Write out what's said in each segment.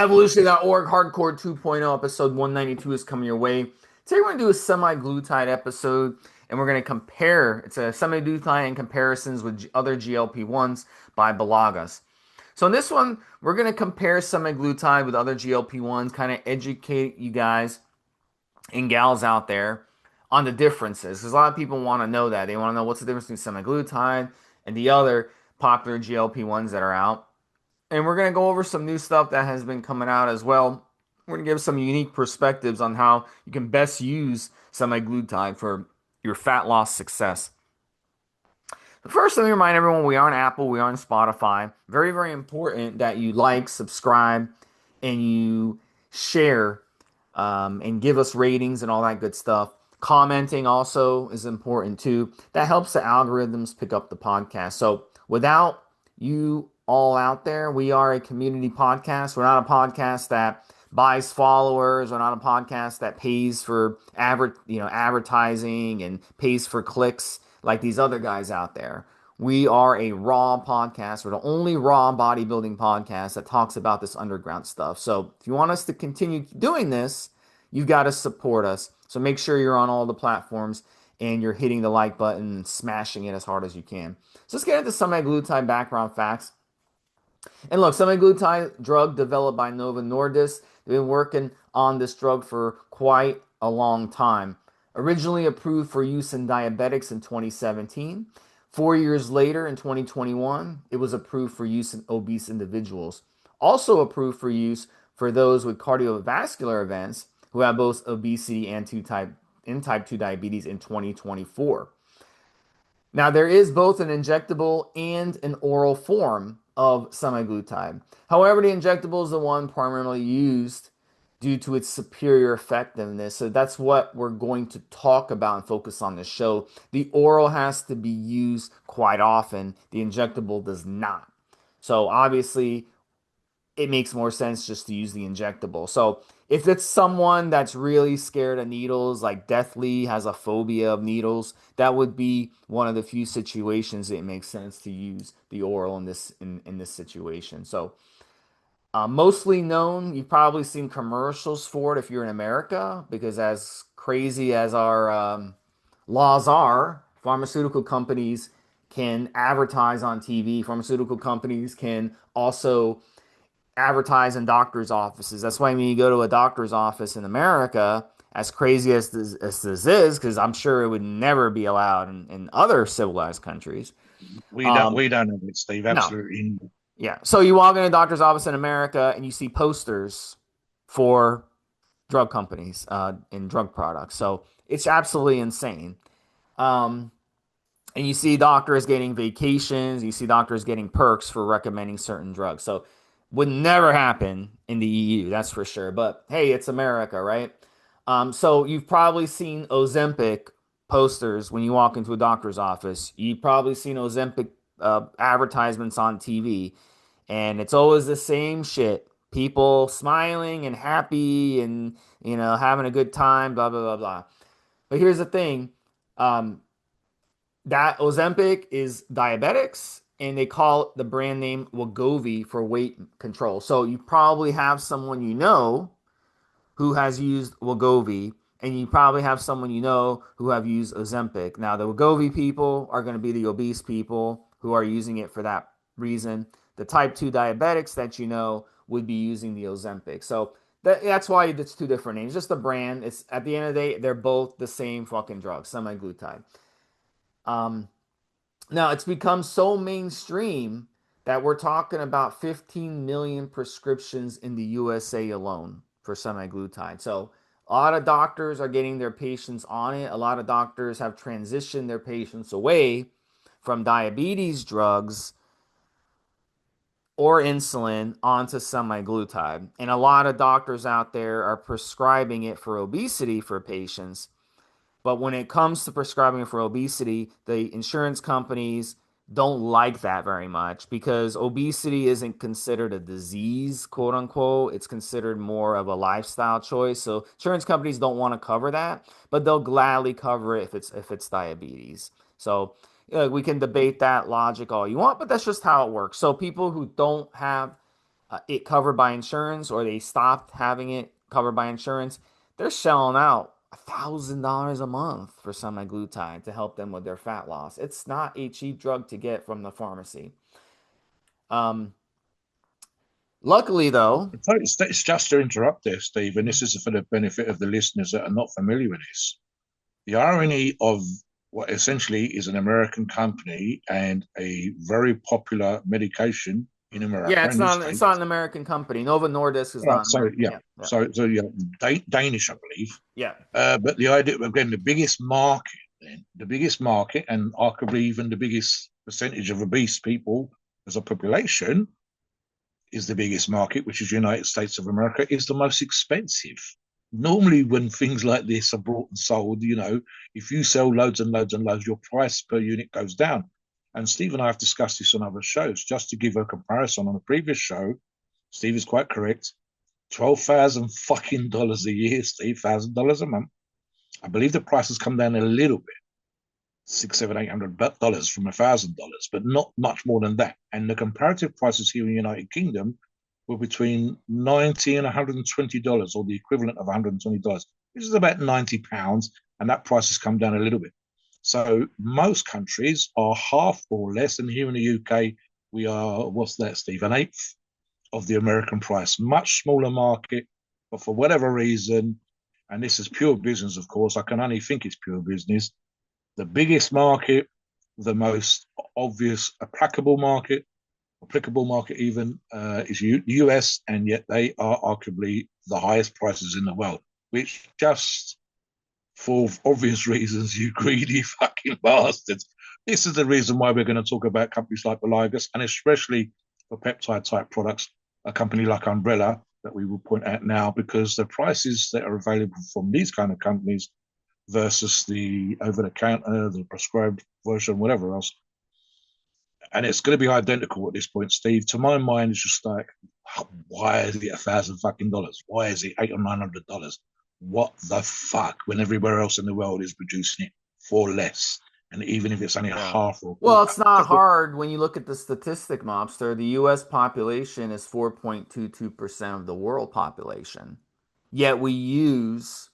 Evolutionary.org Hardcore 2.0 episode 192 is coming your way. Today we're going to do a semaglutide episode and we're going to compare, it's a semaglutide in comparisons with other GLP-1s by Beligas. So in this one, we're going to compare semaglutide with other GLP-1s, kind of educate you guys and gals out there on the differences. Because a lot of people want to know that. They want to know what's the difference between semaglutide and the other popular GLP-1s that are out. And we're going to go over some new stuff that has been coming out as well. We're going to give some unique perspectives on how you can best use semaglutide for your fat loss success. But first, let me remind everyone we are on Apple, we are on Spotify. Very, very important that you like, subscribe, and you share and give us ratings and all that good stuff. Commenting also is important too. That helps the algorithms pick up the podcast. So without you all out there, we are a community podcast. We're not a podcast that buys followers. We're not a podcast that pays for advertising and pays for clicks like these other guys out there. We are a raw podcast. We're the only raw bodybuilding podcast that talks about this underground stuff. So if you want us to continue doing this, you've got to support us. So make sure you're on all the platforms and you're hitting the like button and smashing it as hard as you can. So let's get into semaglutide background facts. And look, semaglutide drug developed by Novo Nordisk. They've been working on this drug for quite a long time. Originally approved for use in diabetics in 2017. 4 years later, in 2021, it was approved for use in obese individuals. Also approved for use for those with cardiovascular events who have both obesity and type 2 diabetes in 2024. Now, there is both an injectable and an oral form of semaglutide. However, the injectable is the one primarily used due to its superior effectiveness. So that's what we're going to talk about and focus on this show. The oral has to be used quite often. The injectable does not. So obviously, it makes more sense just to use the injectable. So if it's someone that's really scared of needles, like deathly has a phobia of needles, that would be one of the few situations it makes sense to use the oral in this situation. So mostly known, you've probably seen commercials for it if you're in America, because as crazy as our laws are, pharmaceutical companies can advertise on TV. Pharmaceutical companies can also advertise in doctor's offices. That's why when you go to a doctor's office in America, as crazy as this is, because I'm sure it would never be allowed in other civilized countries. We don't have it, Steve. No, Absolutely. yeah. So you walk in a doctor's office in America and you see posters for drug companies and drug products. So it's absolutely insane. Um, and you see doctors getting vacations, you see doctors getting perks for recommending certain drugs. So would never happen in the EU, that's for sure. But hey, it's America, right? So you've probably seen Ozempic posters when you walk into a doctor's office. You've probably seen Ozempic advertisements on TV, and it's always the same shit. People smiling and happy and having a good time, blah blah blah blah. But here's the thing. Um, that Ozempic is diabetics, and they call the brand name Wegovy for weight control. So you probably have someone who has used Wegovy, and you probably have someone who have used Ozempic. Now, the Wegovy people are going to be the obese people who are using it for that reason. The type 2 diabetics that would be using the Ozempic. So that's why it's two different names. Just the brand. It's at the end of the day, they're both the same fucking drug, semaglutide. Um, Now it's become so mainstream that we're talking about 15 million prescriptions in the USA alone for semaglutide. So a lot of doctors are getting their patients on it. A lot of doctors have transitioned their patients away from diabetes drugs or insulin onto semaglutide. And a lot of doctors out there are prescribing it for obesity for patients. But when it comes to prescribing for obesity, the insurance companies don't like that very much because obesity isn't considered a disease, quote unquote. It's considered more of a lifestyle choice. So insurance companies don't want to cover that, but they'll gladly cover it if it's diabetes. So we can debate that logic all you want, but that's just how it works. So people who don't have it covered by insurance or they stopped having it covered by insurance, they're shelling out $1,000 a month for semaglutide to help them with their fat loss. It's not a cheap drug to get from the pharmacy. Um, Luckily, though, So it's just to interrupt there, Steve, and this is for the benefit of the listeners that are not familiar with this. The irony of what essentially is an American company and a very popular medication in yeah, America in the it's not States. an American company. Novo Nordisk is All right, not an so American. yeah, Yeah, yeah, so yeah, Danish, I believe. yeah, But the idea again, the biggest market, and arguably even the biggest percentage of obese people as a population is the biggest market, which is United States of America, is the most expensive. Normally, when things like this are bought and sold, if you sell loads and loads and loads, your price per unit goes down. And Steve and I have discussed this on other shows. Just to give a comparison, on a previous show, Steve is quite correct. $12,000 a year, Steve, $1,000 a month. I believe the price has come down a little bit, six, seven, $800 from $1,000, but not much more than that. And the comparative prices here in the United Kingdom were between $90 and $120, or the equivalent of $120, which is about £90, and that price has come down a little bit. So most countries are half or less, and here in the UK, we are, what's that, Steve, an eighth of the American price. Much smaller market, but for whatever reason, and this is pure business, of course, I can only think it's pure business, the biggest market, the most obvious applicable market even, is US, and yet they are arguably the highest prices in the world, which just for obvious reasons, you greedy fucking bastards. This is the reason why we're going to talk about companies like Beligas, and especially for peptide type products, a company like Umbrella that we will point out now, because the prices that are available from these kind of companies versus the over the counter, the prescribed version, whatever else. And it's going to be identical at this point, Steve. To my mind, it's just like, why is it $1,000 fucking? Why is it $800 or $900? What the fuck? When everywhere else in the world is producing it for less, and even if it's only a yeah. half or a Well, quarter. it's not hard when you look at the statistic, mobster. The U.S. population is 4.22% of the world population. Yet we use,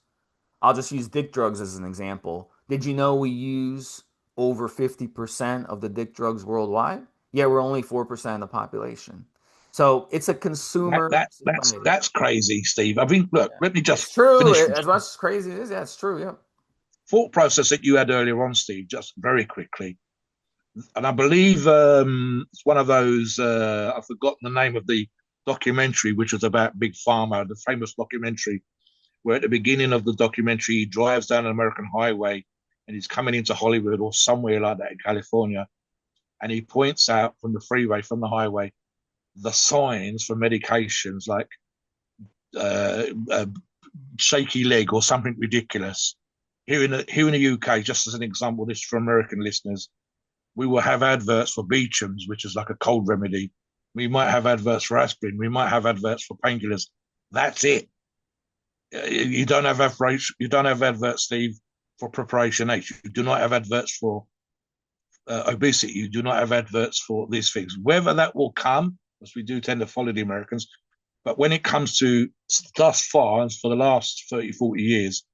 I'll just use dick drugs as an example. Did you know we use over 50% of the dick drugs worldwide? Yeah, we're only 4% of the population. So it's a That consumer that that's society. that's crazy, Steve. I mean, look, Yeah. let me It's just true. finish As much as crazy it is, yeah, it's true. Yeah. thought process that you had earlier on, Steve, just very quickly. And I believe it's one of those. I've forgotten the name of the documentary, which was about Big Pharma, the famous documentary, where at the beginning of the documentary he drives down an American highway and he's coming into Hollywood or somewhere like that in California, and he points out from the freeway, from the highway, the signs for medications like uh, uh, shaky leg or something ridiculous. Here in the UK, just as an example, this is for American listeners, we will have adverts for Beecham's, which is like a cold remedy. We might have adverts for aspirin. We might have adverts for painkillers. That's it. You don't have adverts, Steve, for preparation H. You do not have adverts for obesity. You do not have adverts for these things. Whether that will come, as we do tend to follow the Americans, but when it comes to thus far, and for the last 30, 40 years,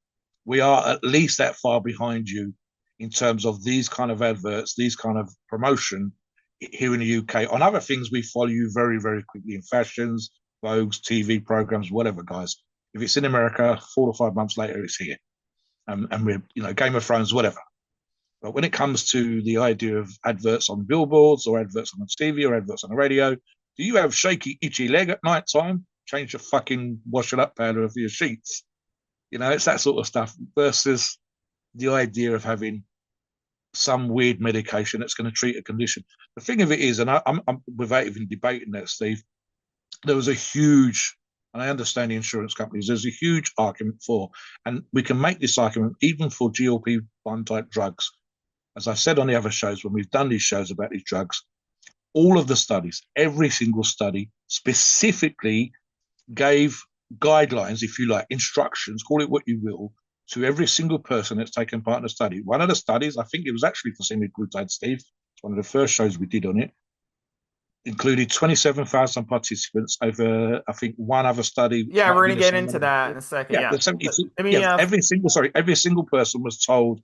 we are at least that far behind you in terms of these kind of adverts, these kind of promotion here in the UK. On other things, we follow you very, very quickly in fashions, Vogues, TV programs, whatever, guys. If it's in America, 4 or 5 months later, it's here. And we're, Game of Thrones, whatever. But when it comes to the idea of adverts on billboards or adverts on TV or adverts on the radio, do you have shaky, itchy leg at night time? Change your fucking wash it up powder for your sheets. It's that sort of stuff versus the idea of having some weird medication that's going to treat a condition. The thing of it is, and I'm without even debating that, Steve, there was a huge, and I understand the insurance companies, there's a huge argument for, and we can make this argument even for GLP-1 type drugs. As I said on the other shows, when we've done these shows about these drugs, all of the studies, every single study specifically gave guidelines, if you like, instructions, call it what you will, to every single person that's taken part in the study. One of the studies, I think it was actually for semaglutide, Steve, it's one of the first shows we did on it. included 27,000 participants over, I think, one other study, which Yeah, might we're have gonna been a get single into one. that in a second. Yeah, Yeah. the 76, Let me yeah, every single person was told,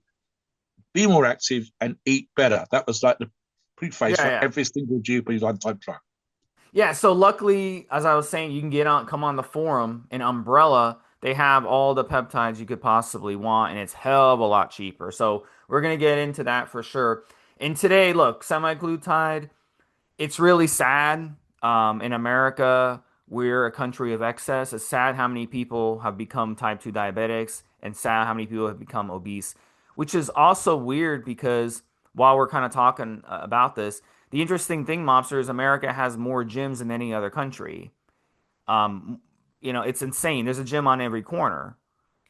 be more active and eat better. That was like the preface yeah, for yeah. every single GLP-1 type drug. Yeah, so luckily, as I was saying, you can come on the forum in Umbrella. They have all the peptides you could possibly want, and it's hell of a lot cheaper. So we're gonna get into that for sure. And today, look, semaglutide, it's really sad. In America, we're a country of excess. It's sad how many people have become type 2 diabetics and sad how many people have become obese, which is also weird because while we're kind of talking about this, the interesting thing, Mobster, is America has more gyms than any other country. Um, it's insane. There's a gym on every corner.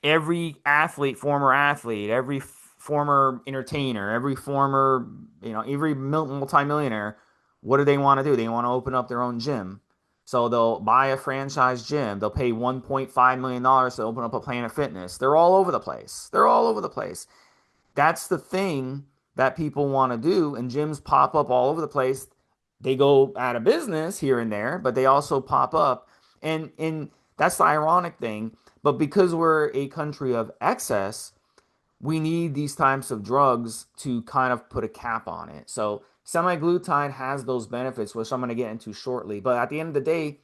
Every athlete, former athlete, every former entertainer, every former, every multimillionaire, what do they want to do? They want to open up their own gym. So they'll buy a franchise gym. They'll pay $1.5 million to open up a Planet Fitness. They're all over the place. They're all over the place. That's the thing that people want to do, and gyms pop up all over the place. They go out of business here and there, but they also pop up, and that's the ironic thing. But because we're a country of excess, we need these types of drugs to kind of put a cap on it. So semaglutide has those benefits, which I'm going to get into shortly. But at the end of the day,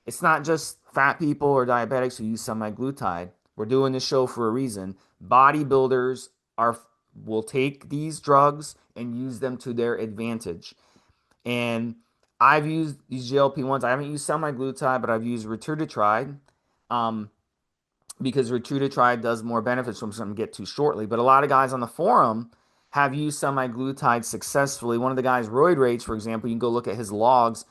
it's not just fat people or diabetics who use semaglutide. We're doing this show for a reason. Bodybuilders are will take these drugs and use them to their advantage. And I've used these GLP-1s. I haven't used semaglutide, but I've used retatrutide. Um, because retatrutide does more benefits, which I'm going to get to shortly. But a lot of guys on the forum have used semaglutide successfully. One of the guys, Roid Rage, for example, you can go look at his logs.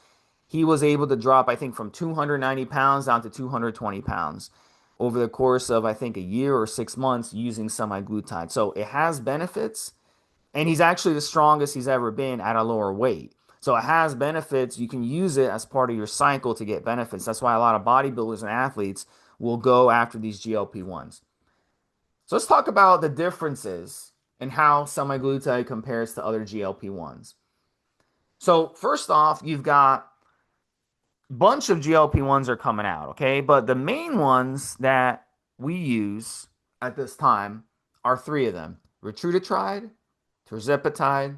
He was able to drop, I think, from 290 pounds down to 220 pounds over the course of, I think, a year or 6 months using semaglutide. So it has benefits, and he's actually the strongest he's ever been at a lower weight. So it has benefits. You can use it as part of your cycle to get benefits. That's why a lot of bodybuilders and athletes will go after these GLP-1s. So let's talk about the differences and how semaglutide compares to other GLP-1s. So first off, you've got a bunch of GLP-1s are coming out, okay? But the main ones that we use at this time are three of them: retatrutide, tirzepatide,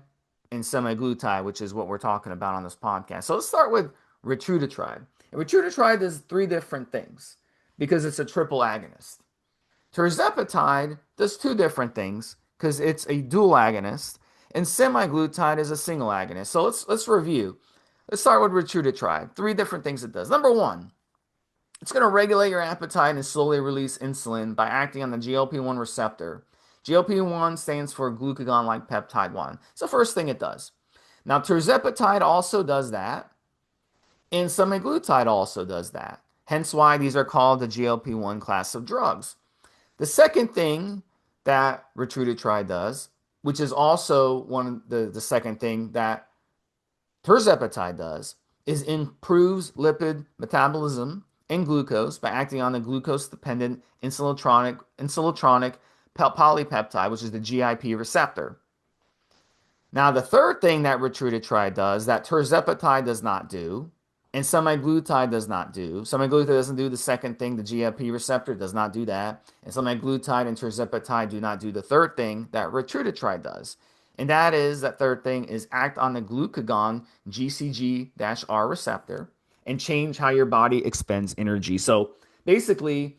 and semaglutide, which is what we're talking about on this podcast. So let's start with retatrutide. And retatrutide does three different things because it's a triple agonist. Tirzepatide does two different things because it's a dual agonist, and semaglutide is a single agonist. So let's review. Let's start with retatrutide. Three different things it does. Number one, it's going to regulate your appetite and slowly release insulin by acting on the GLP-1 receptor. GLP-1 stands for glucagon-like peptide 1. It's the first thing it does. Now, tirzepatide also does that, and semaglutide also does that. Hence why these are called the GLP-1 class of drugs. The second thing that retatrutide does, which is also one of the second thing that tirzepatide does, is improves lipid metabolism and glucose by acting on the glucose-dependent insulitronic polypeptide, which is the GIP receptor. Now, the third thing that retatrutide does that tirzepatide does not do, and semaglutide does not do. Semaglutide doesn't do the second thing, the GLP receptor does not do that. And semaglutide and tirzepatide do not do the third thing that retatrutide does. And that third thing is act on the glucagon GCG-R receptor and change how your body expends energy. So basically,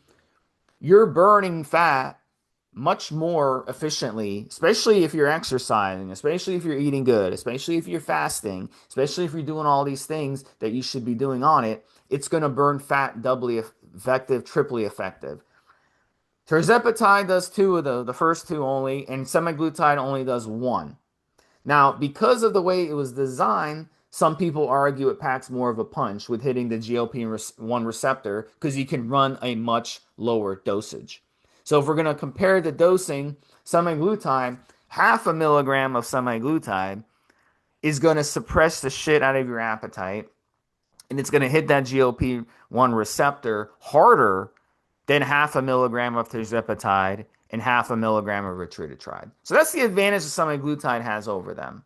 you're burning fat much more efficiently, especially if you're exercising, especially if you're eating good, especially if you're fasting, especially if you're doing all these things that you should be doing on it. It's going to burn fat doubly effective, triply effective. Tirzepatide does two of the first two only, and semaglutide only does one. Now, because of the way it was designed, some people argue it packs more of a punch with hitting the GLP-1 receptor because you can run a much lower dosage. So if we're going to compare the dosing, semaglutide, half a milligram of semaglutide is going to suppress the shit out of your appetite, and it's going to hit that GLP-1 receptor harder than half a milligram of tirzepatide and half a milligram of retatrutide. So that's the advantage that semaglutide has over them.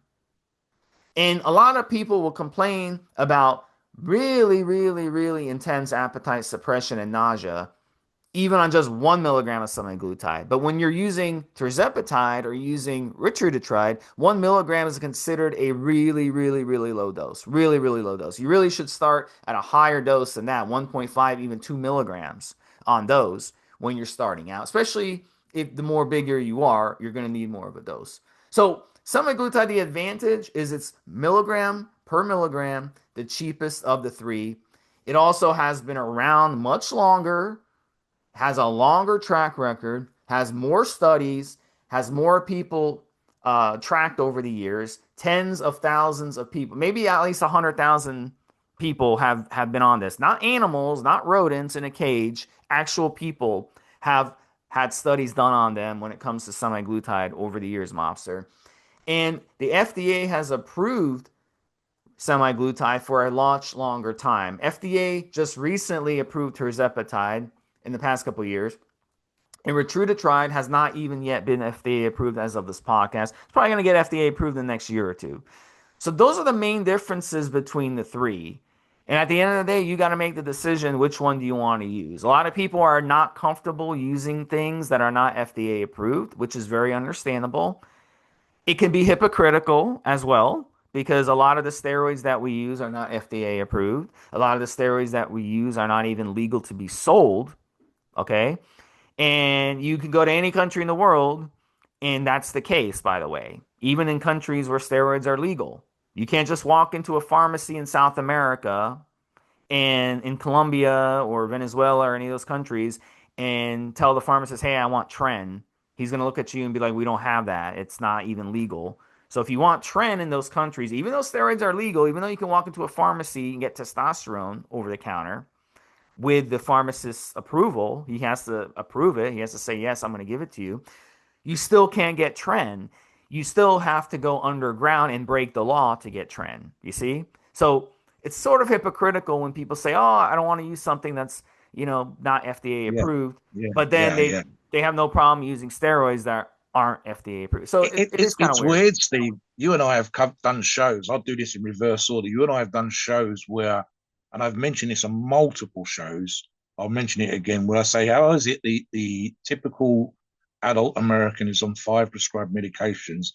And a lot of people will complain about really, really, really intense appetite suppression and nausea even on just 1 milligram of semaglutide. But when you're using tirzepatide or using ritutride, 1 milligram is considered a really, really, really low dose. Really, really low dose. You really should start at a higher dose than that, 1.5, even 2 milligrams on those when you're starting out, especially if the more bigger you are, you're going to need more of a dose. So semaglutide, the advantage is it's milligram per milligram, the cheapest of the three. It also has been around much longer, has a longer track record, has more studies, has more people tracked over the years, tens of thousands of people, maybe at least 100,000 people have been on this. Not animals, not rodents in a cage, actual people have had studies done on them when it comes to semaglutide over the years, Mobster. And the FDA has approved semaglutide for a much longer time. FDA just recently approved tirzepatide in the past couple of years. And ritutride has not even yet been FDA approved as of this podcast. It's probably going to get FDA approved in the next year or two. So those are the main differences between the three. And at the end of the day, you got to make the decision which one do you want to use. A lot of people are not comfortable using things that are not FDA approved, which is very understandable. It can be hypocritical as well because a lot of the steroids that we use are not FDA approved. A lot of the steroids that we use are not even legal to be sold. Okay. And you can go to any country in the world, and that's the case, by the way. Even in countries where steroids are legal. You can't just walk into a pharmacy in South America and in Colombia or Venezuela or any of those countries and tell the pharmacist, hey, I want Tren. He's going to look at you and be like, we don't have that. It's not even legal. So if you want Tren in those countries, even though steroids are legal, even though you can walk into a pharmacy and get testosterone over the counter, with the pharmacist's approval, he has to approve it. He has to say, yes, I'm going to give it to you. You still can't get Tren. You still have to go underground and break the law to get Tren. You see? So it's sort of hypocritical when people say, oh, I don't want to use something that's, not FDA Yeah, approved. yeah, But then yeah, they, yeah. they have no problem using steroids that aren't FDA approved. So it is kind of It's weird. weird, Steve. You and I have done shows. I'll do this in reverse order. You and I have done shows where, and I've mentioned this on multiple shows. I'll mention it again where I say, how is it the typical adult American is on 5 prescribed medications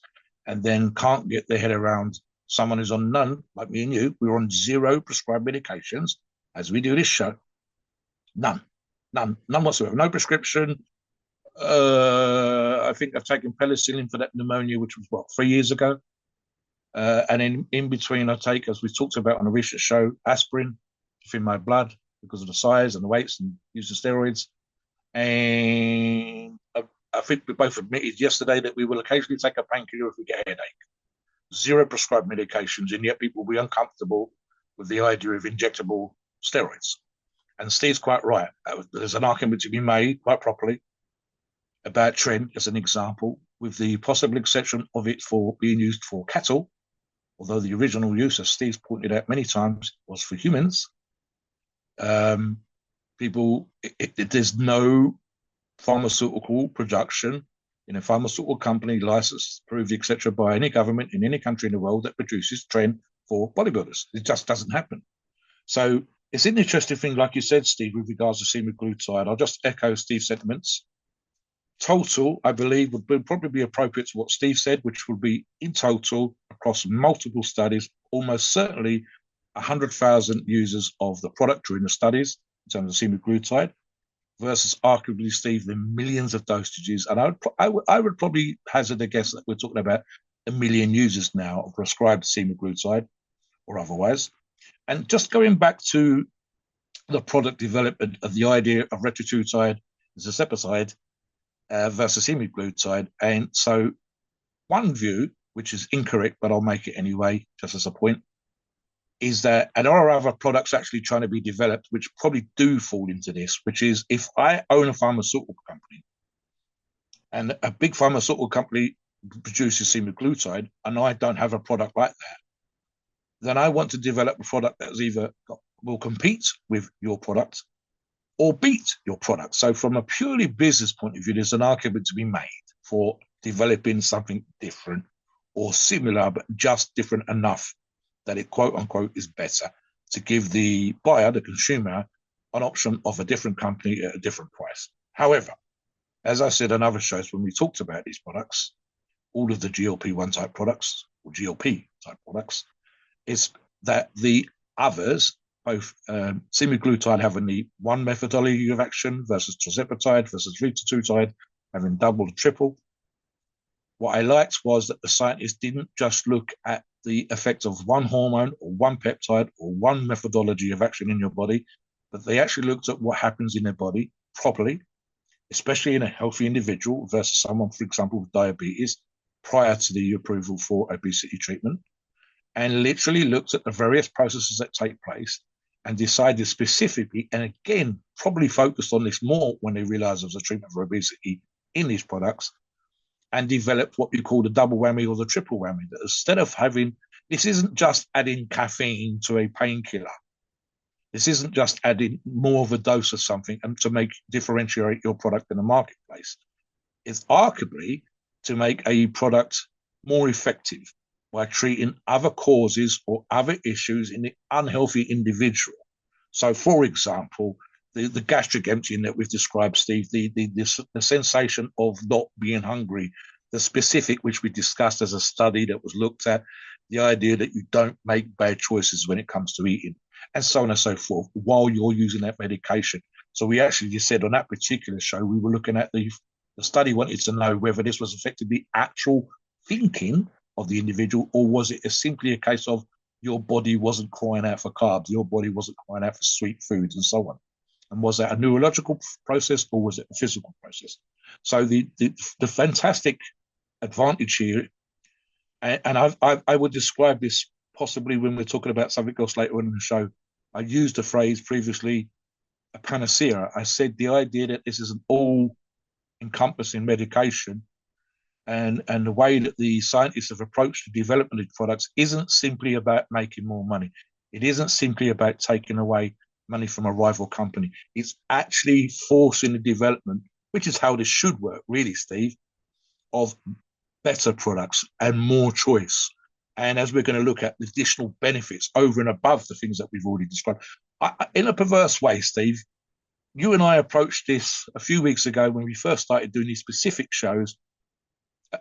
and then can't get their head around someone who's on none, like me and you. We're on 0 prescribed medications as we do this show. None, none whatsoever. No prescription. I think I've taken penicillin for that pneumonia, which was what 3 years ago. And in between, I take, as we talked about on a recent show, aspirin to thin my blood because of the size and the weights and use of steroids. And I think we both admitted yesterday that we will occasionally take a painkiller if we get a headache. 0 prescribed medications, and yet people will be uncomfortable with the idea of injectable steroids. And Steve's quite right. There's an argument to be made quite properly about Trent as an example, with the possible exception of it for being used for cattle, although the original use, as Steve's pointed out many times, was for humans. Um, there's no pharmaceutical production in a pharmaceutical company licensed, approved, etc., by any government in any country in the world that produces Tren for bodybuilders. It just doesn't happen. So it's an interesting thing, like you said, Steve, with regards to semaglutide. I'll just echo Steve's sentiments. Total, I believe, would probably be appropriate to what Steve said, which would be in total across multiple studies, almost certainly 100,000 users of the product during the studies in terms of semaglutide versus arguably, Steve, the millions of dosages. And I would probably hazard a guess that we're talking about 1 million users now of prescribed semaglutide or otherwise. And just going back to the product development of the idea of retatrutide, tirzepatide, versus semaglutide. And so one view, which is incorrect, but I'll make it anyway, just as a point, is that and there are other products actually trying to be developed which probably do fall into this, which is if I own a pharmaceutical company and a big pharmaceutical company produces semaglutide and I don't have a product like that, then I want to develop a product that's either will compete with your product or beat your product. So from a purely business point of view, there's an argument to be made for developing something different or similar, but just different enough that it quote unquote is better to give the buyer, the consumer, an option of a different company at a different price. However, as I said on other shows when we talked about these products, all of the GLP-1 type products or GLP type products, is that the others, both semaglutide having the one methodology of action versus tirzepatide versus retatrutide having double or triple. What I liked was that the scientists didn't just look at the effect of one hormone or one peptide or one methodology of action in your body, but they actually looked at what happens in their body properly, especially in a healthy individual versus someone, for example, with diabetes prior to the approval for obesity treatment, and literally looked at the various processes that take place and decided specifically, and again, probably focused on this more when they realized there was a treatment for obesity in these products, and developed what we call the double whammy or the triple whammy. That instead of having, this isn't just adding caffeine to a painkiller. This isn't just adding more of a dose of something and to make differentiate your product in the marketplace. It's arguably to make a product more effective by treating other causes or other issues in the unhealthy individual. So, for example, the gastric emptying that we've described, Steve, the sensation of not being hungry, the specific, which we discussed as a study that was looked at, the idea that you don't make bad choices when it comes to eating, and so on and so forth, while you're using that medication. So we actually just said on that particular show, we were looking at the study wanted to know whether this was affecting the actual thinking of the individual, or was it simply a case of your body wasn't crying out for carbs, your body wasn't crying out for sweet foods, and so on. And was that a neurological process or was it a physical process? So the fantastic advantage here, and I would describe this possibly when we're talking about something else later on in the show. I used the phrase previously, a panacea. I said the idea that this is an all encompassing medication, and the way that the scientists have approached the development of products isn't simply about making more money. It isn't simply about taking away money from a rival company. It's actually forcing the development, which is how this should work, really, Steve, of better products and more choice. And as we're going to look at the additional benefits over and above the things that we've already described, in a perverse way, Steve, you and I approached this a few weeks ago when we first started doing these specific shows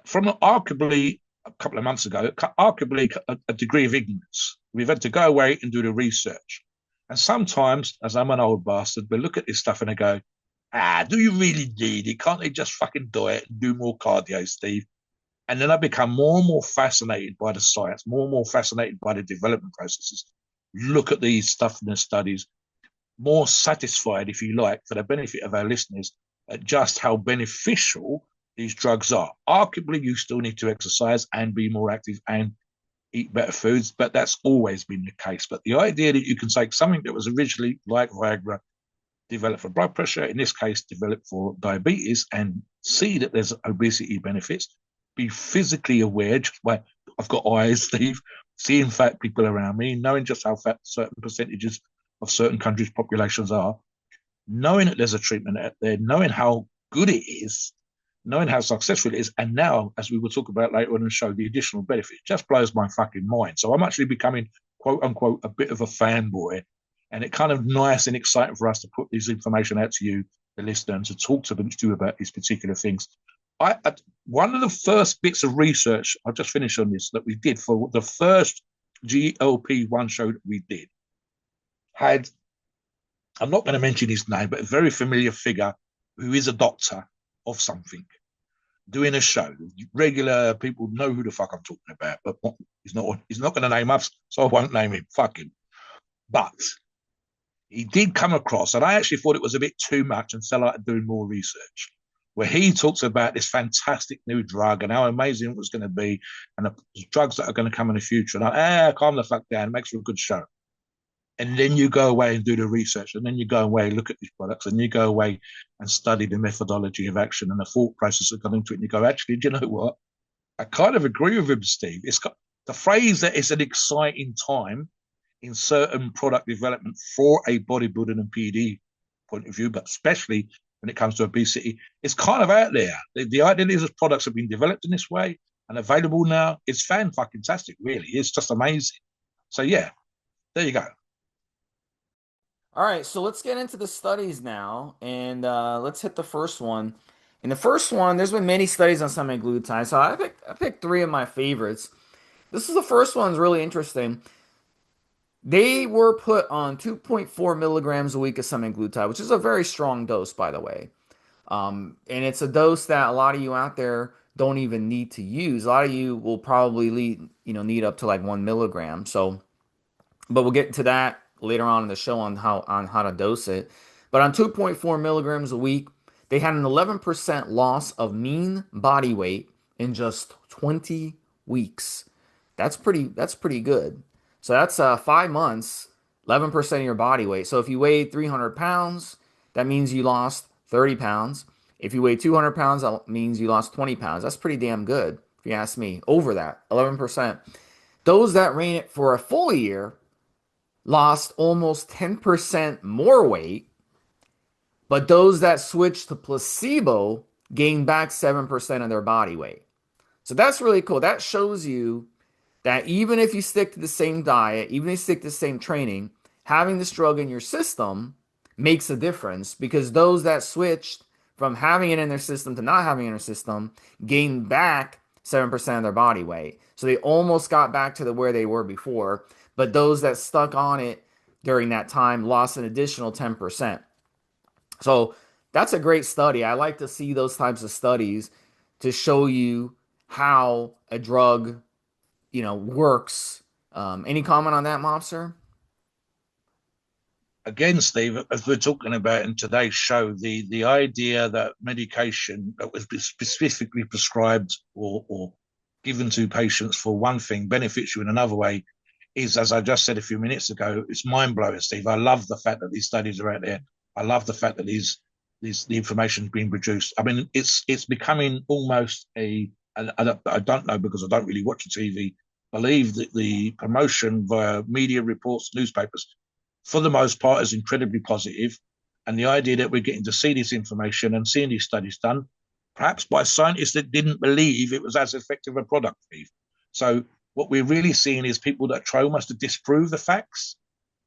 from arguably a couple of months ago, arguably a degree of ignorance. We've had to go away and do the research. And sometimes, as I'm an old bastard, we look at this stuff and I go, do you really need it? Can't they just fucking do it and do more cardio, Steve? And then I become more and more fascinated by the science, more and more fascinated by the development processes. Look at these stuff in the studies, more satisfied, if you like, for the benefit of our listeners, at just how beneficial these drugs are. Arguably, you still need to exercise and be more active and eat better foods, but that's always been the case. But the idea that you can take something that was originally like Viagra, developed for blood pressure, in this case, developed for diabetes, and see that there's obesity benefits, be physically aware, just by I've got eyes, Steve, seeing fat people around me, knowing just how fat certain percentages of certain countries' populations are, knowing that there's a treatment out there, knowing how good it is, knowing how successful it is, and now, as we will talk about later on in the show, the additional benefit just blows my fucking mind. So I'm actually becoming, quote unquote, a bit of a fanboy, and it's kind of nice and exciting for us to put this information out to you, the listener, and to talk to you about these particular things. One of the first bits of research I've just finished on this that we did for the first GLP-1 show that we did had, I'm not going to mention his name, but a very familiar figure who is a doctor of something doing a show. Regular people know who the fuck I'm talking about, but he's not going to name us, so I won't name him. Fuck him. But he did come across, and I actually thought it was a bit too much and started doing more research, where he talks about this fantastic new drug and how amazing it was going to be, and the drugs that are going to come in the future. And calm the fuck down. It makes for a good show. And then you go away and do the research, and then you go away and look at these products, and you go away and study the methodology of action and the thought process that got into it. And you go, actually, do you know what? I kind of agree with him, Steve. It's got the phrase that it's an exciting time in certain product development for a bodybuilding and PD point of view, but especially when it comes to obesity, it's kind of out there. The idea is that products have been developed in this way, and available now, it's fan-fucking-tastic, really. It's just amazing. So, yeah, there you go. All right, so let's get into the studies now, and let's hit the first one. In the first one, there's been many studies on semaglutide, so I picked three of my favorites. This is the first one's really interesting. They were put on 2.4 milligrams a week of semaglutide, which is a very strong dose, by the way. And it's a dose that a lot of you out there don't even need to use. A lot of you will probably need up to like 1 milligram. So, but we'll get to that later on in the show on how to dose it. But on 2.4 milligrams a week, they had an 11% loss of mean body weight in just 20 weeks. That's pretty good. So that's 5 months, 11% of your body weight. So if you weighed 300 pounds, that means you lost 30 pounds. If you weigh 200 pounds, that means you lost 20 pounds. That's pretty damn good, if you ask me. Over that, 11%. Those that ran it for a full year lost almost 10% more weight, but those that switched to placebo gained back 7% of their body weight. So that's really cool. That shows you that even if you stick to the same diet, even if you stick to the same training, having this drug in your system makes a difference because those that switched from having it in their system to not having it in their system gained back 7% of their body weight. So they almost got back to where they were before, but those that stuck on it during that time lost an additional 10%. So that's a great study. I like to see those types of studies to show you how a drug works. Any comment on that, Mobster? Again, Steve, as we're talking about in today's show, the idea that medication that was specifically prescribed or given to patients for one thing benefits you in another way is, as I just said a few minutes ago, it's mind blowing, Steve. I love the fact that these studies are out there. I love the fact that the information is being produced. I mean, it's becoming almost I don't know because I don't really watch the TV. Believe that the promotion via media reports, newspapers, for the most part, is incredibly positive. And the idea that we're getting to see this information and seeing these studies done, perhaps by scientists that didn't believe it was as effective a product, Steve. So what we're really seeing is people that try almost to disprove the facts,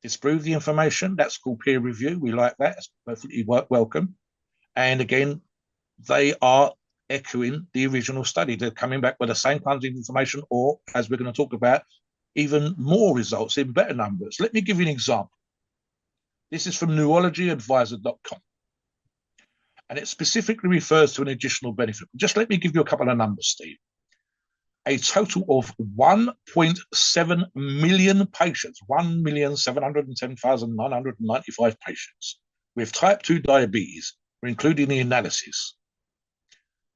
disprove the information. That's called peer review. We like that. It's perfectly welcome. And again, they are echoing the original study. They're coming back with the same kinds of information, or as we're going to talk about, even more results in better numbers. Let me give you an example. This is from neurologyadvisor.com. And it specifically refers to an additional benefit. Just let me give you a couple of numbers, Steve. A total of 1.7 million patients, 1,710,995 patients with type 2 diabetes were included in the analysis.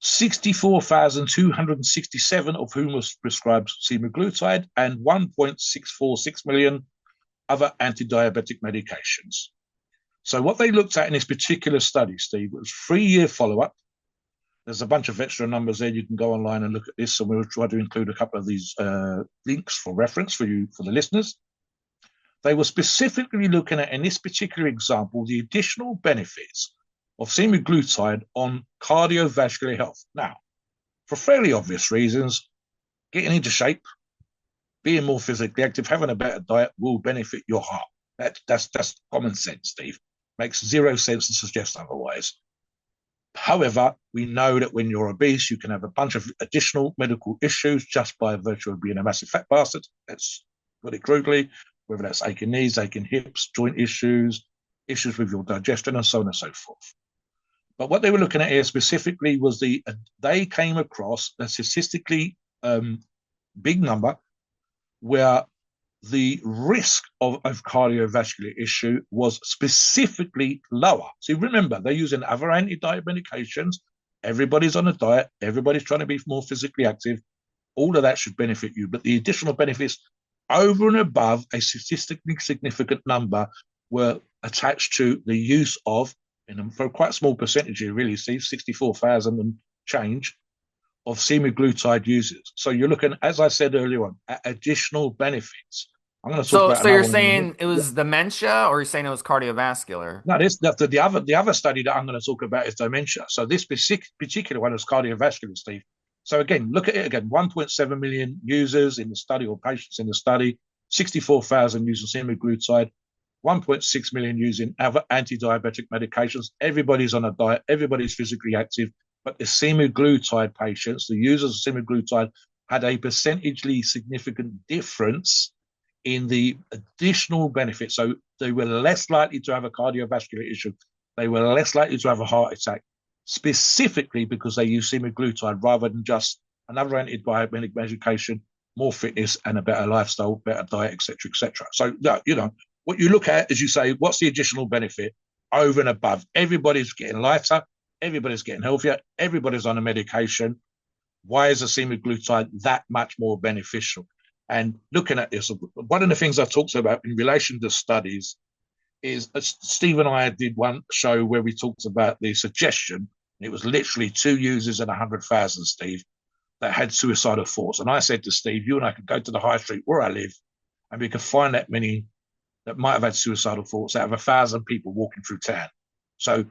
64,267 of whom was prescribed semaglutide and 1.646 million other anti-diabetic medications. So what they looked at in this particular study, Steve, was 3-year follow-up. There's a bunch of extra numbers there. You can go online and look at this, and we'll try to include a couple of these links for reference for you, for the listeners. They were specifically looking at, in this particular example, the additional benefits of semaglutide on cardiovascular health. Now, for fairly obvious reasons, getting into shape, being more physically active, having a better diet will benefit your heart. That's common sense, Steve. Makes zero sense to suggest otherwise. However, we know that when you're obese, you can have a bunch of additional medical issues just by virtue of being a massive fat bastard. Let's put it crudely, whether that's aching knees, aching hips, joint issues, issues with your digestion, and so on and so forth. But what they were looking at here specifically was they came across a statistically big number where the risk of cardiovascular issue was specifically lower. So remember, they're using other anti-diet medications. Everybody's on a diet. Everybody's trying to be more physically active. All of that should benefit you. But the additional benefits over and above a statistically significant number were attached to the use of, and for quite a small percentage here, really, Steve, 64,000 and change of semaglutide users. So you're looking, as I said earlier on, at additional benefits. I'm going to talk So, about so another you're one in a minute. saying it was dementia, or you're saying it was cardiovascular? No, the other study that I'm going to talk about is dementia. So this particular one is cardiovascular, Steve. So again, look at it again: 1.7 million users in the study or patients in the study, 64,000 using semaglutide, 1.6 million using other anti-diabetic medications. Everybody's on a diet, everybody's physically active, but the semaglutide patients, the users of semaglutide, had a percentagely significant difference in the additional benefits. So they were less likely to have a cardiovascular issue. They were less likely to have a heart attack, specifically because they use semaglutide rather than just another antibiotic medication, more fitness and a better lifestyle, better diet, etc., etc. So, what you look at is you say, what's the additional benefit over and above? Everybody's getting lighter, everybody's getting healthier, everybody's on a medication. Why is the semaglutide that much more beneficial? And looking at this, one of the things I talked about in relation to studies is Steve and I did one show where we talked about the suggestion. It was literally 2 users and 100,000, Steve, that had suicidal thoughts. And I said to Steve, you and I could go to the high street where I live and we could find that many that might have had suicidal thoughts out of 1,000 people walking through town. So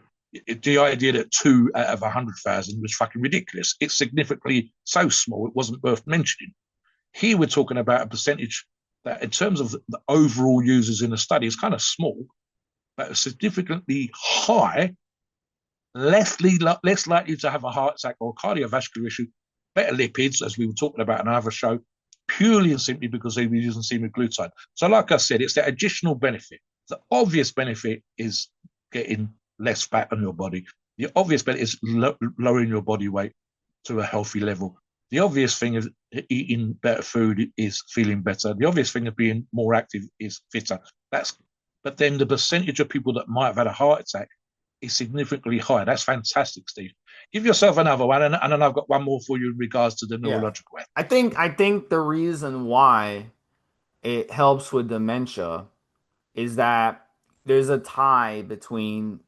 the idea that 2 out of 100,000 was fucking ridiculous. It's significantly so small, it wasn't worth mentioning. Here we're talking about a percentage that, in terms of the overall users in the study, is kind of small, but significantly high, less likely to have a heart attack or cardiovascular issue, better lipids, as we were talking about in another show, purely and simply because they were using semaglutide. So, like I said, it's that additional benefit. The obvious benefit is getting less fat on your body. The obvious benefit is lowering your body weight to a healthy level. The obvious thing is eating better food is feeling better. The obvious thing of being more active is fitter. But then the percentage of people that might have had a heart attack is significantly higher. That's fantastic, Steve. Give yourself another one, and then I've got one more for you in regards to the Yeah. neurological one. I think the reason why it helps with dementia is that there's a tie between,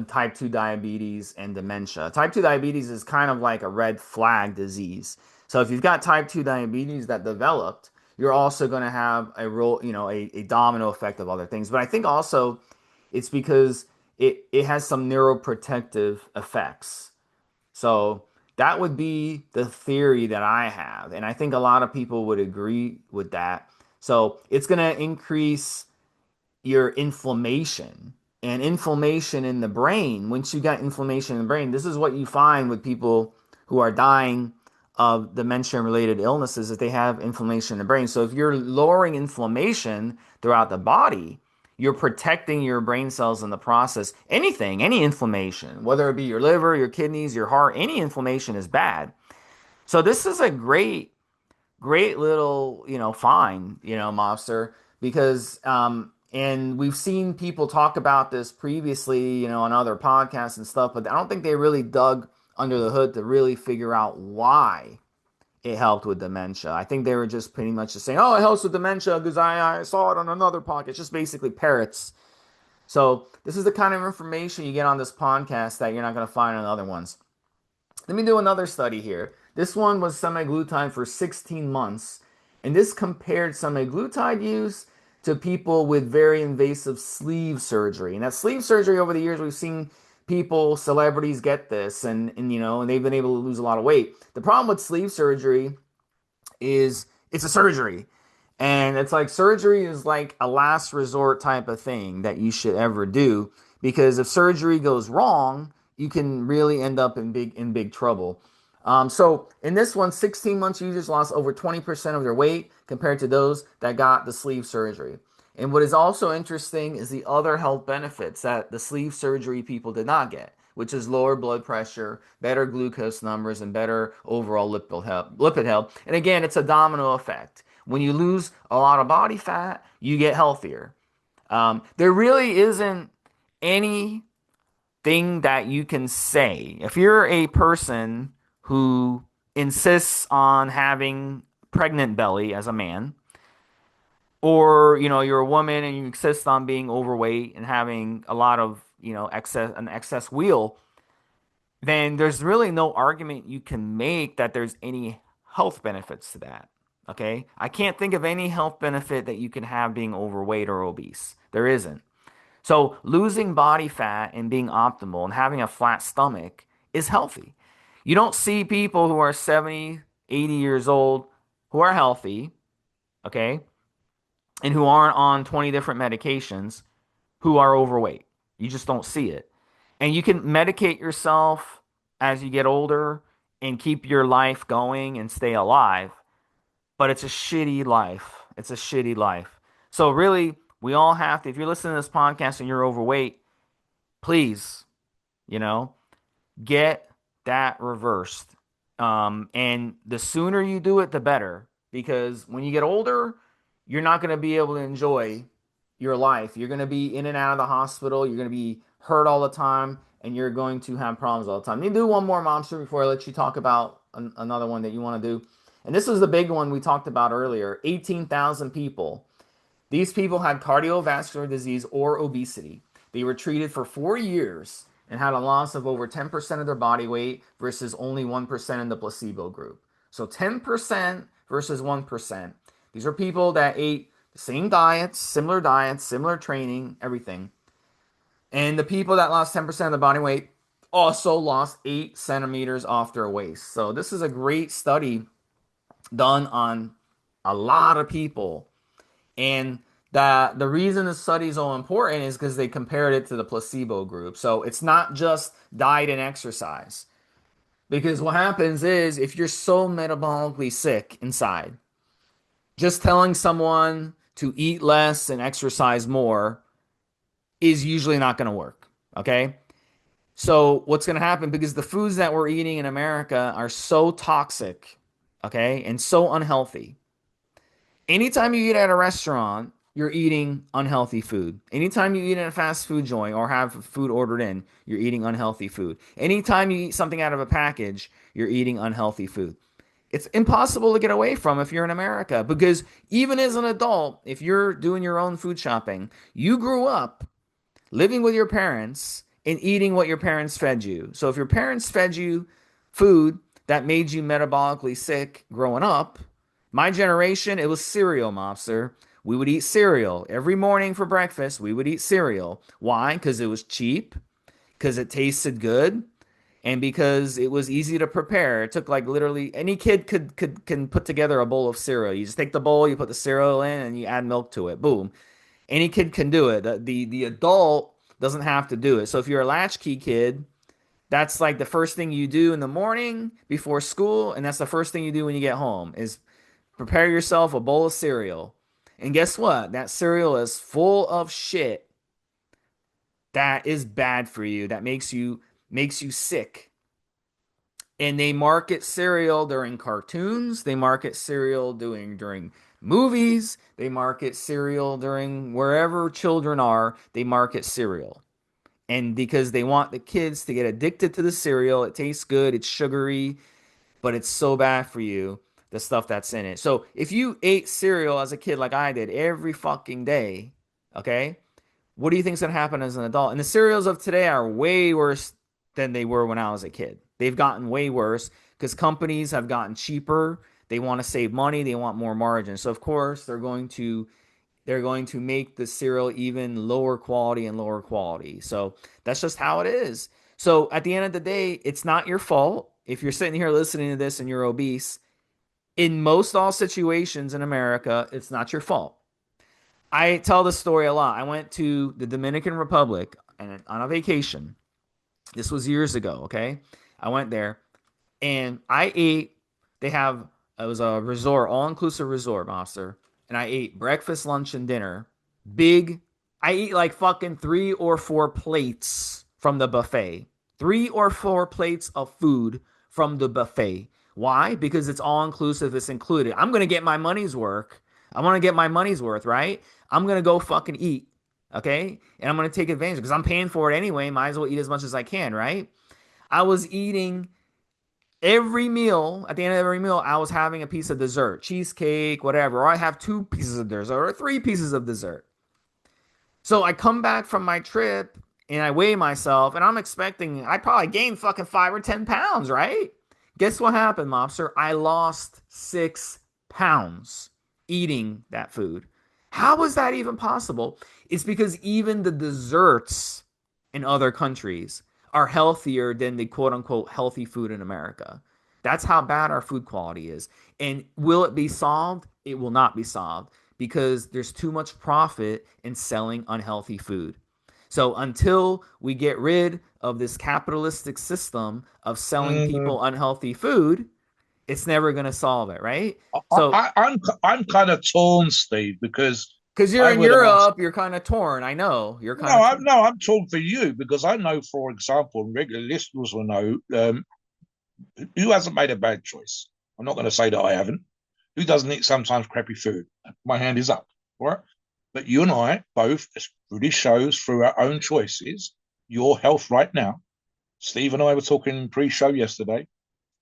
type 2 diabetes and dementia. Type 2 diabetes is kind of like a red flag disease. So if you've got type 2 diabetes that developed, you're also going to have a role, a domino effect of other things. But I think also it's because it has some neuroprotective effects. So that would be the theory that I have. And I think a lot of people would agree with that. So it's going to increase your inflammation and inflammation in the brain. Once you got inflammation in the brain, this is what you find with people who are dying of dementia related illnesses, that they have inflammation in the brain. So if you're lowering inflammation throughout the body, you're protecting your brain cells in the process. Anything, any inflammation, whether it be your liver, your kidneys, your heart, any inflammation is bad. So this is a great little, find, mobster, because and we've seen people talk about this previously, on other podcasts and stuff, but I don't think they really dug under the hood to really figure out why it helped with dementia. I think they were just pretty much just saying, "Oh, it helps with dementia because I saw it on another podcast." Just basically parrots. So this is the kind of information you get on this podcast that you're not going to find on other ones. Let me do another study here. This one was semaglutide for 16 months, and this compared semaglutide use to people with very invasive sleeve surgery. And that sleeve surgery, over the years, we've seen people, celebrities get this, and they've been able to lose a lot of weight. The problem with sleeve surgery is it's a surgery. And it's like surgery is like a last resort type of thing that you should ever do, because if surgery goes wrong, you can really end up in big trouble. So in this one, 16 months users lost over 20% of their weight compared to those that got the sleeve surgery. And what is also interesting is the other health benefits that the sleeve surgery people did not get, which is lower blood pressure, better glucose numbers, and better overall lipid health. And again, it's a domino effect. When you lose a lot of body fat, you get healthier. There really isn't anything that you can say. If you're a person who insists on having pregnant belly as a man, or you're a woman and you insist on being overweight and having a lot of excess wheel, then there's really no argument you can make that there's any health benefits to that. Okay? I can't think of any health benefit that you can have being overweight or obese. There isn't. So losing body fat and being optimal and having a flat stomach is healthy. You don't see people who are 70, 80 years old who are healthy, okay, and who aren't on 20 different medications who are overweight. You just don't see it. And you can medicate yourself as you get older and keep your life going and stay alive, but it's a shitty life. It's a shitty life. So really, we all have to, if you're listening to this podcast and you're overweight, please, you know, get that reversed. And the sooner you do it, the better. Because when you get older, you're not going to be able to enjoy your life. You're going to be in and out of the hospital. You're going to be hurt all the time, and you're going to have problems all the time. Let me do one more monster before I let you talk about another one that you want to do. And this is the big one we talked about earlier. 18,000 people. These people had cardiovascular disease or obesity. They were treated for 4 years and had a loss of over 10% of their body weight versus only 1% in the placebo group. So 10% versus 1%. These are people that ate the same diets, similar training, everything. And the people that lost 10% of the body weight also lost 8 centimeters off their waist. So this is a great study done on a lot of people. And the reason the study is so important is because they compared it to the placebo group. So it's not just diet and exercise. Because what happens is if you're so metabolically sick inside, just telling someone to eat less and exercise more is usually not going to work. Okay. So what's going to happen because the foods that we're eating in America are so toxic, okay, and so unhealthy. Anytime you eat at a restaurant, you're eating unhealthy food. Anytime you eat in a fast food joint or have food ordered in, you're eating unhealthy food. Anytime you eat something out of a package, you're eating unhealthy food. It's impossible to get away from if you're in America because even as an adult, if you're doing your own food shopping, you grew up living with your parents and eating what your parents fed you. So if your parents fed you food that made you metabolically sick growing up, my generation, it was cereal, mobster. We would eat cereal every morning for breakfast. We would eat cereal. Why? Because it was cheap, because it tasted good, and because it was easy to prepare. It took like literally any kid could can put together a bowl of cereal. You just take the bowl, you put the cereal in, and you add milk to it. Boom. Any kid can do it. The adult doesn't have to do it. So if you're a latchkey kid, that's like the first thing you do in the morning before school, and that's the first thing you do when you get home is prepare yourself a bowl of cereal. And guess what? That cereal is full of shit that is bad for you, that makes you sick. And they market cereal during cartoons, they market cereal during movies, they market cereal during wherever children are, they market cereal. And because they want the kids to get addicted to the cereal, it tastes good, it's sugary, but it's so bad for you, the stuff that's in it. So if you ate cereal as a kid like I did every fucking day, okay, what do you think's gonna happen as an adult? And the cereals of today are way worse than they were when I was a kid. They've gotten way worse because companies have gotten cheaper. They want to save money. They want more margin. So of course they're going to make the cereal even lower quality and lower quality. So that's just how it is. So at the end of the day, it's not your fault if you're sitting here listening to this and you're obese. In most all situations in America, it's not your fault. I tell this story a lot. I went to the Dominican Republic and on a vacation. This was years ago, okay? I went there and I ate. They have it was a resort, all inclusive resort, monster, and I ate breakfast, lunch, and dinner. Big. I eat like fucking 3 or 4 plates from the buffet. 3 or 4 plates of food from the buffet. Why? Because it's all inclusive. It's included. I'm gonna get my money's worth. I want to get my money's worth, right? I'm gonna go fucking eat, okay? And I'm gonna take advantage because I'm paying for it anyway. Might as well eat as much as I can, right? I was eating every meal. At the end of every meal, I was having a piece of dessert, cheesecake, whatever. Or I have 2 pieces of dessert or 3 pieces of dessert. So I come back from my trip and I weigh myself, and I'm expecting I probably gained fucking 5 or 10 pounds, right? Guess what happened, mobster? I lost 6 pounds eating that food. How was that even possible? It's because even the desserts in other countries are healthier than the quote unquote healthy food in America. That's how bad our food quality is. And will it be solved? It will not be solved because there's too much profit in selling unhealthy food. So until we get rid of this capitalistic system of selling Mm, people unhealthy food, it's never going to solve it, right? I, So I'm kind of torn, Steve, because because you're I in would ask. Europe, you're kind of torn. I know you're kind of torn. No, I'm torn for you because I know, for example, and regular listeners will know who hasn't made a bad choice. I'm not going to say that I haven't. Who doesn't eat sometimes crappy food? My hand is up, all right? But you and I both, as really shows through our own choices, your health right now. Steve and I were talking pre-show yesterday.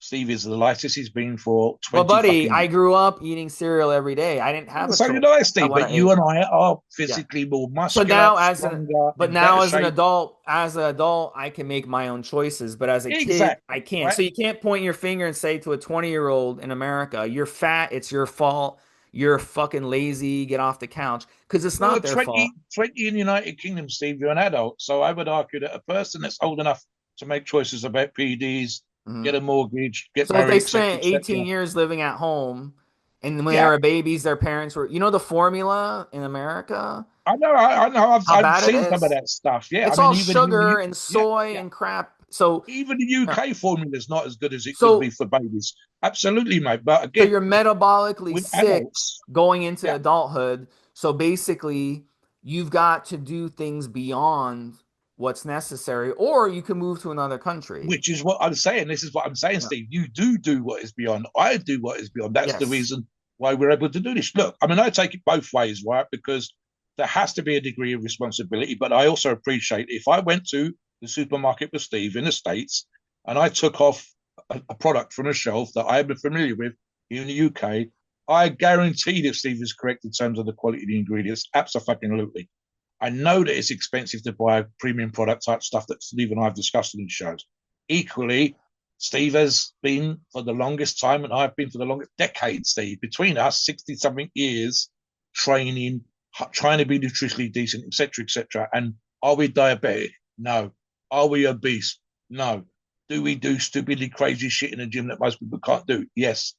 Steve is the lightest he's been for Well, 20 buddy, fucking I years. grew up eating cereal every day. I didn't have a So choice did I, of Steve. what But I you ate. and I are Yeah. physically more So muscular, now stronger, but in better now as an shape. adult, I can make my own choices, but as a kid, I Exactly, can't. right? So you can't point your finger and say to a 20-year-old in America, "You're fat, it's your fault. You're fucking lazy, get off the couch," because it's Well, not their fault. 20 in the United Kingdom, Steve, you're an adult. So I would argue that a person that's old enough to make choices about PEDs, Mhm. get a mortgage, get So if married, they etc., spent 18 etc. years living at home and when they Yeah, were babies, their parents were, the formula in America, I know. how I've bad it seen some of is? that stuff. Yeah, I It's mean, all even in the sugar and yeah, soy yeah, and crap. So, even the yeah. UK formula is not as good as it could be So for babies. Absolutely, mate. But So again, you're metabolically with sick adults, going into yeah, adulthood. So basically, you've got to do things beyond what's necessary, or you can move to another country. which is what I'm saying. This is what I'm saying, Yeah. Steve. You do what is beyond. I do what is beyond. That's the Yes. reason why we're able to do this. Look, I mean, I take it both ways, right? Because there has to be a degree of responsibility, but I also appreciate if I went to the supermarket with Steve in the States and I took off a product from a shelf that I have been familiar with here in the UK, I guarantee that Steve is correct in terms of the quality of the ingredients. Absolutely. I know that it's expensive to buy premium product type stuff that Steve and I have discussed in these shows. Equally, Steve has been for the longest time, and I've been for the longest decade, Steve, between us, 60 something years training, trying to be nutritionally decent, etc., etc. And are we diabetic? No. Are we obese? No. Do we do stupidly crazy shit in the gym that most people can't do? Yes.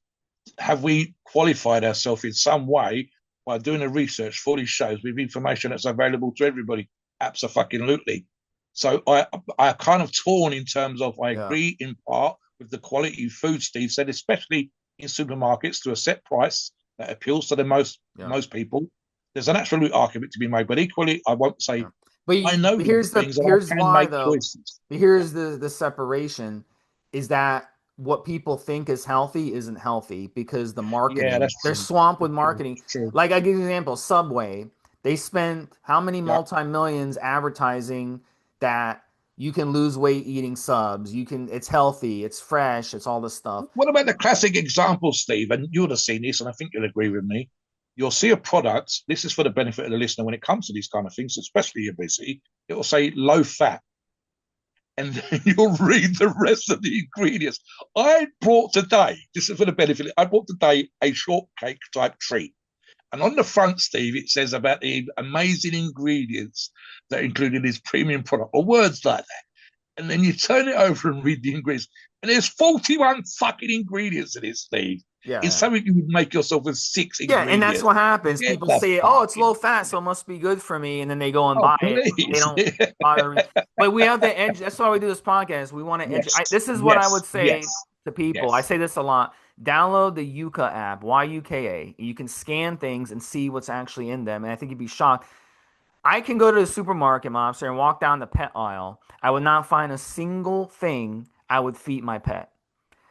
Have we qualified ourselves in some way by doing the research for these shows with information that's available to everybody? Absolutely. So I kind of torn in terms of I Yeah. agree in part with the quality of food Steve said, especially in supermarkets to a set price that appeals to the Yeah. most people. There's an absolute argument to be made, but equally I won't say Yeah. But, I know but these here's the things and here's I can why make though. choices. But Yeah. here's the separation is that what people think is healthy isn't healthy because the Yeah, marketing, that's they're true. swamped with That's true. marketing. That's true. Like I give you an example, Subway, they spent how many Yeah. multi-millions advertising that you can lose weight eating subs. It's healthy, it's fresh, it's all this stuff. What about the classic example, Steve? And you would have seen this, and I think you'll agree with me. You'll see a product. This is for the benefit of the listener when it comes to these kind of things, especially obesity. It will say low fat, and then you'll read the rest of the ingredients. I brought today, this is for the benefit, I brought today a shortcake type treat. And on the front, Steve, it says about the amazing ingredients that are included in this premium product, or words like that. And then you turn it over and read the ingredients. And there's 41 fucking ingredients in it, Steve. Yeah, It's yeah. something you would make yourself with six Yeah, and that's ingredients. what happens. Get People the say, "Oh, it's low fucking fat, so it must be good for me," and then they go and oh buy it. They please. don't bother. But we have to edge. That's why we do this podcast. We want to edge. Yes. This is what I would Yes. say Yes. to people. I Yes. say this a lot. Download the Yuka app, Yuka. You can scan things and see what's actually in them, and I think you'd be shocked. I can go to the supermarket, Mobster, and walk down the pet aisle. I would not find a single thing I would feed my pet.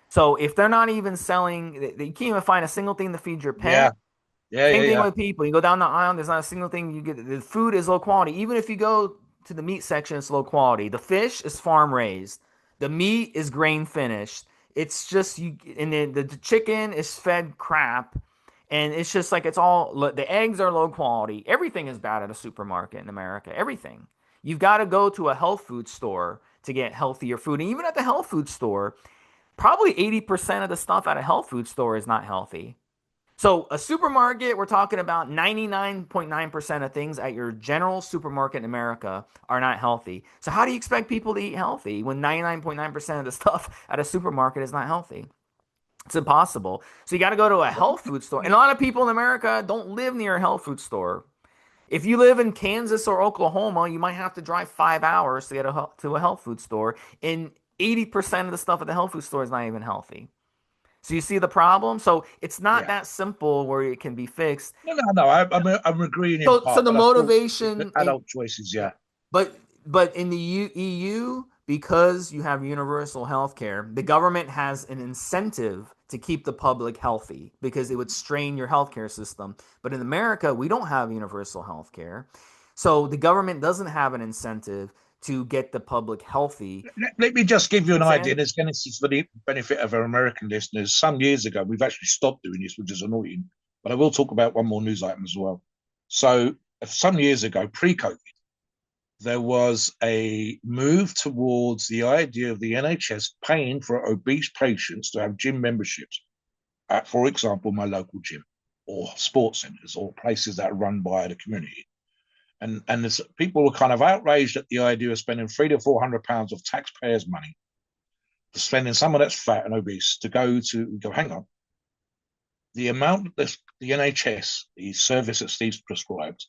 So if they're not even selling, you can't even find a single thing to feed your Yeah. pet. Yeah. Yeah. Same thing Yeah. with people. You go down the aisle, there's not a single thing you get. The food is low quality. Even if you go to the meat section, it's low quality. The fish is farm raised. The meat is grain finished. It's just you, and the chicken is fed crap, and it's just like it's all. The eggs are low quality. Everything is bad at a supermarket in America. Everything. You've got to go to a health food store to get healthier food. And even at the health food store, probably 80% of the stuff at a health food store is not healthy. So a supermarket, we're talking about 99.9% of things at your general supermarket in America are not healthy. So how do you expect people to eat healthy when 99.9% of the stuff at a supermarket is not healthy? It's impossible. So you got to go to a health food store. And a lot of people in America don't live near a health food store. If you live in Kansas or Oklahoma, you might have to drive 5 hours to get to a health food store. And 80% of the stuff at the health food store is not even healthy. So you see the problem? So it's not Yeah. that simple where it can be fixed. No. I'm agreeing in So part, the but I thought the motivation in adult choices, yeah, yeah, but in the EU, because you have universal health care, the government has an incentive to keep the public healthy because it would strain your healthcare system. But in America, we don't have universal health care. So the government doesn't have an incentive to get the public healthy. let me just give You you know an what I'm idea. saying? And again, this is for the benefit of our American listeners. Some years ago, we've actually stopped doing this, which is annoying. But I will talk about one more news item as well. So, some years ago, pre-COVID, there was a move towards the idea of the NHS paying for obese patients to have gym memberships at, for example, my local gym or sports centres or places that are run by the community. And this, people were kind of outraged at the idea of spending £300 to £400 of taxpayers' money, spending someone that's fat and obese to go. Hang on, the amount that the NHS, the service that Steve's prescribed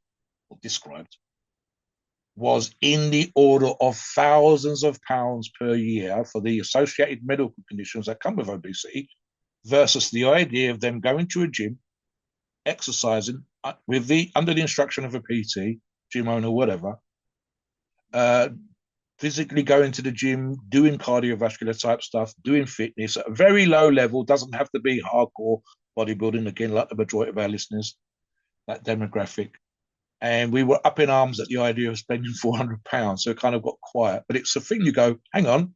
or described, was in the order of thousands of pounds per year for the associated medical conditions that come with obesity, versus the idea of them going to a gym, exercising with the under the instruction of a PT, gym owner, whatever, uh, physically going to the gym, doing cardiovascular type stuff, doing fitness at a very low level. Doesn't have to be hardcore bodybuilding, again, like the majority of our listeners, that demographic. And we were up in arms at the idea of spending £400. So it kind of got quiet. But it's a thing you go, hang on,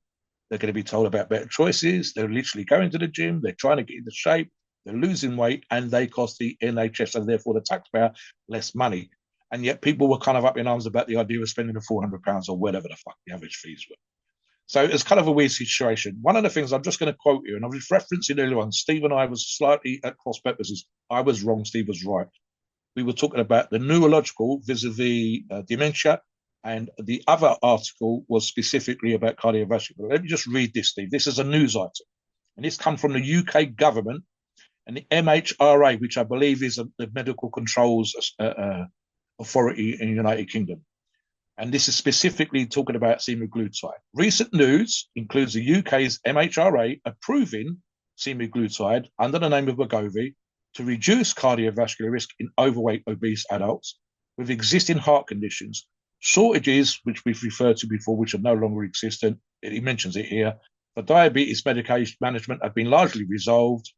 they're going to be told about better choices. They're literally going to the gym. They're trying to get into shape. They're losing weight, and they cost the NHS and therefore the taxpayer less money. And yet people were kind of up in arms about the idea of spending the £400 or whatever the fuck the average fees were. So it's kind of a weird situation. One of the things I'm just going to quote you, and I was referencing earlier on, Steve and I was slightly at cross purposes. I was wrong, Steve was right. We were talking about the neurological vis-a-vis dementia, and the other article was specifically about cardiovascular. Let me just read this, Steve. This is a news item, and it's come from the UK government and the MHRA, which I believe is the Medical Controls Authority in the United Kingdom. And this is specifically talking about semaglutide. Recent news includes the UK's MHRA approving semaglutide under the name of Wegovy to reduce cardiovascular risk in overweight, obese adults with existing heart conditions, shortages, which we've referred to before, which are no longer existent. He mentions it here. For diabetes medication management have been largely resolved.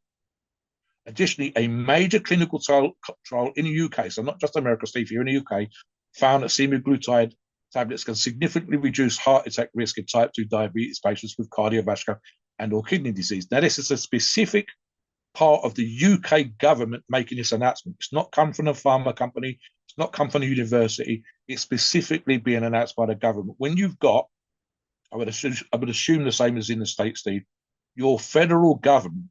Additionally, a major clinical trial in the UK, so not just America, Steve, here in the UK, found that semaglutide tablets can significantly reduce heart attack risk in type 2 diabetes patients with cardiovascular and or kidney disease. Now, this is a specific part of the UK government making this announcement. It's not come from a pharma company. It's not come from a university. It's specifically being announced by the government. When you've got, I would assume the same as in the States, Steve, your federal government,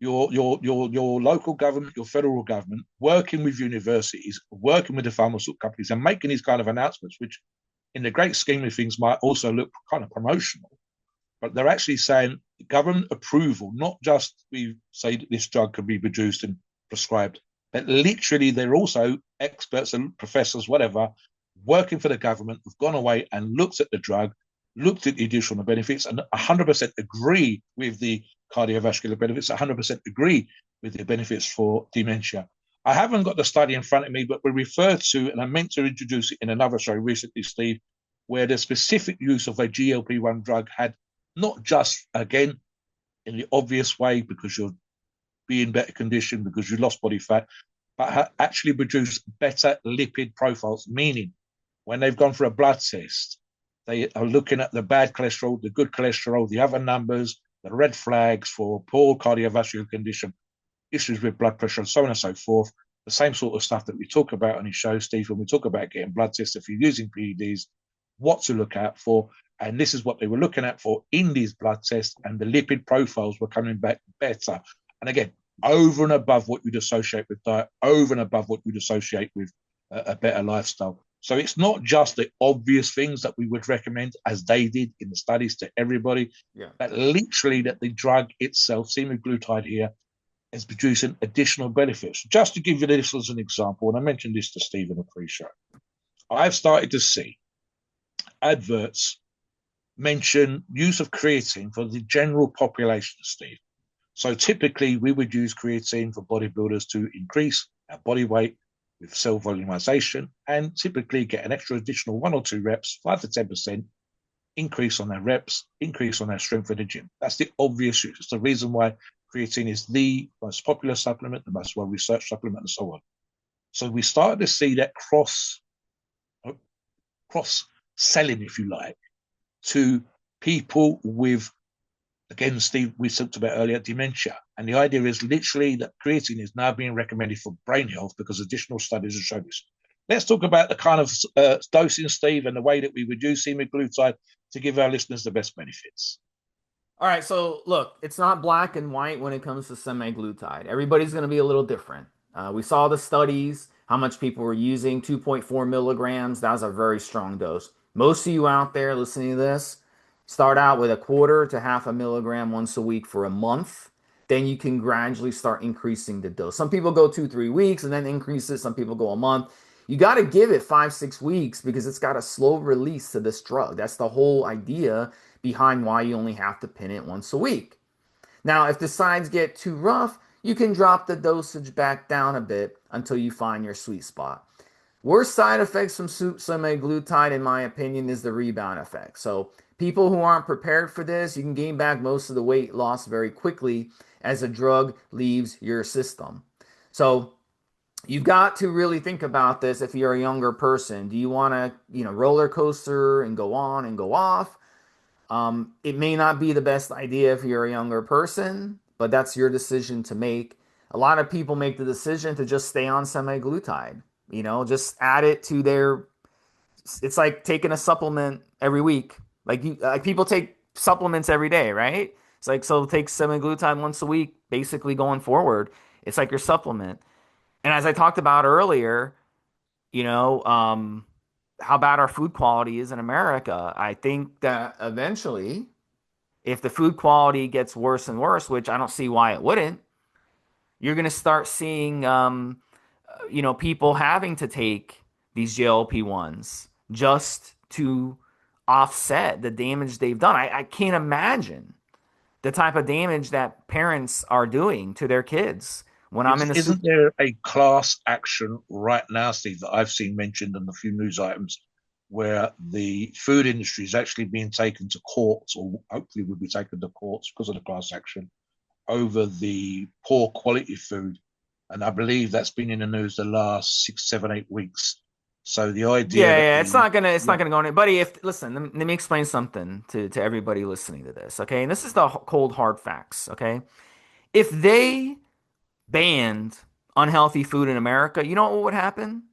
your local government, your federal government, working with universities, working with the pharmaceutical companies, and making these kind of announcements, which, in the great scheme of things, might also look kind of promotional. But they're actually saying government approval, not just we say that this drug can be produced and prescribed, but literally they're also experts and professors, whatever, working for the government, have gone away and looked at the drug, looked at the additional benefits, and 100% agree with the cardiovascular benefits, 100% agree with the benefits for dementia. I haven't got the study in front of me, but we referred to, and I meant to introduce it in another show recently, Steve, where the specific use of a GLP-1 drug had not just, again, in the obvious way, because you're be in better condition, because you lost body fat, but actually produce better lipid profiles, meaning when they've gone for a blood test, they are looking at the bad cholesterol, the good cholesterol, the other numbers, the red flags for poor cardiovascular condition, issues with blood pressure, and so on and so forth. The same sort of stuff that we talk about on his show, Steve, when we talk about getting blood tests, if you're using PEDs, what to look out for. And this is what they were looking at for in these blood tests, and the lipid profiles were coming back better. And again, over and above what you'd associate with diet, over and above what you'd associate with a better lifestyle. So it's not just the obvious things that we would recommend, as they did in the studies to everybody, Yeah. but literally that the drug itself, semaglutide here, is producing additional benefits. Just to give you this as an example, and I mentioned this to Stephen a pre-show, I've started to see adverts mention use of creatine for the general population, Steve. So typically, we would use creatine for bodybuilders to increase our body weight with cell volumization and typically get an extra additional 1 or 2 reps, 5 to 10% increase on their reps, increase on their strength at the gym. That's the obvious use. It's the reason why creatine is the most popular supplement, the most well-researched supplement, and so on. So we started to see that cross selling, if you like, to people with, again, Steve, we talked about earlier, dementia. And the idea is literally that creatine is now being recommended for brain health because additional studies have shown this. Let's talk about the kind of dosing, Steve, and the way that we reduce semaglutide to give our listeners the best benefits. All right, so look, it's not black and white when it comes to semaglutide. Everybody's going to be a little different. We saw the studies, how much people were using 2.4 milligrams. That was a very strong dose. Most of you out there listening to this, start out with a quarter to half a milligram once a week for a month. Then you can gradually start increasing the dose. Some people go 2, 3 weeks and then increase it. Some people go a month. You got to give it 5, 6 weeks because it's got a slow release to this drug. That's the whole idea behind why you only have to pin it once a week. Now, if the sides get too rough, you can drop the dosage back down a bit until you find your sweet spot. Worst side effects from semaglutide, in my opinion, is the rebound effect. So, people who aren't prepared for this, you can gain back most of the weight loss very quickly as a drug leaves your system. So, you've got to really think about this if you're a younger person. Do you want to, roller coaster and go on and go off? It may not be the best idea if you're a younger person, but that's your decision to make. A lot of people make the decision to just stay on semaglutide, just add it to their, it's like taking a supplement every week. Like people take supplements every day, right? It's like, so take semaglutide once a week, basically going forward. It's like your supplement. And as I talked about earlier, you know, um, how bad our food quality is in America. I think that eventually, if the food quality gets worse and worse, which I don't see why it wouldn't, you're going to start seeing, people having to take these GLP-1s just to offset the damage they've done. I can't imagine the type of damage that parents are doing to their kids when I'm in the Isn't super. there a class action right now, Steve, that I've seen mentioned in a few news items where the food industry is actually being taken to courts, or hopefully will be taken to courts because of the class action over the poor quality food? And I believe that's been in the news the last 6, 7, 8 weeks. So the idea Yeah, that yeah, the it's not yeah, gonna go in. Buddy, if listen, let me explain something to everybody listening to this, okay? And this is the cold hard facts, okay? If they banned unhealthy food in America, you know what would happen?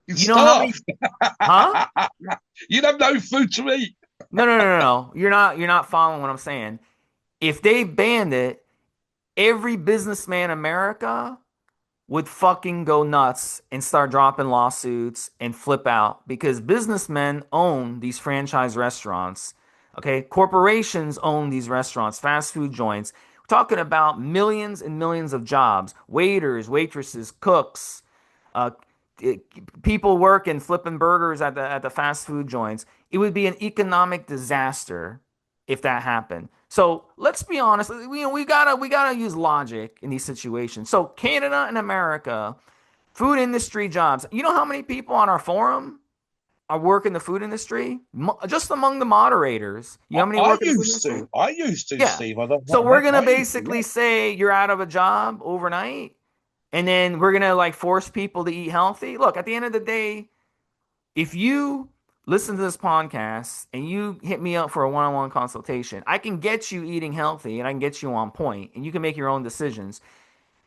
you You know how starve, many, huh? you'd have no food to eat. No, no, no, no, no. You're not following what I'm saying. If they banned it, every businessman in America would fucking go nuts and start dropping lawsuits and flip out because businessmen own these franchise restaurants. Okay, corporations own these restaurants, fast food joints. We're talking about millions and millions of jobs, waiters, waitresses, cooks, uh, people working flipping burgers at the fast food joints. It would be an economic disaster if that happened. So let's be honest. We gotta use logic in these situations. So Canada and America, food industry jobs. You know how many people on our forum are working the food industry? Just among the moderators. You know how many I work in the food used industry? to. I used to, Yeah. Steve. I don't So know. we're gonna I used to, basically yeah. say you're out of a job overnight, and then we're gonna like force people to eat healthy. Look, at the end of the day, if you listen to this podcast and you hit me up for a one-on-one consultation, I can get you eating healthy and I can get you on point and you can make your own decisions.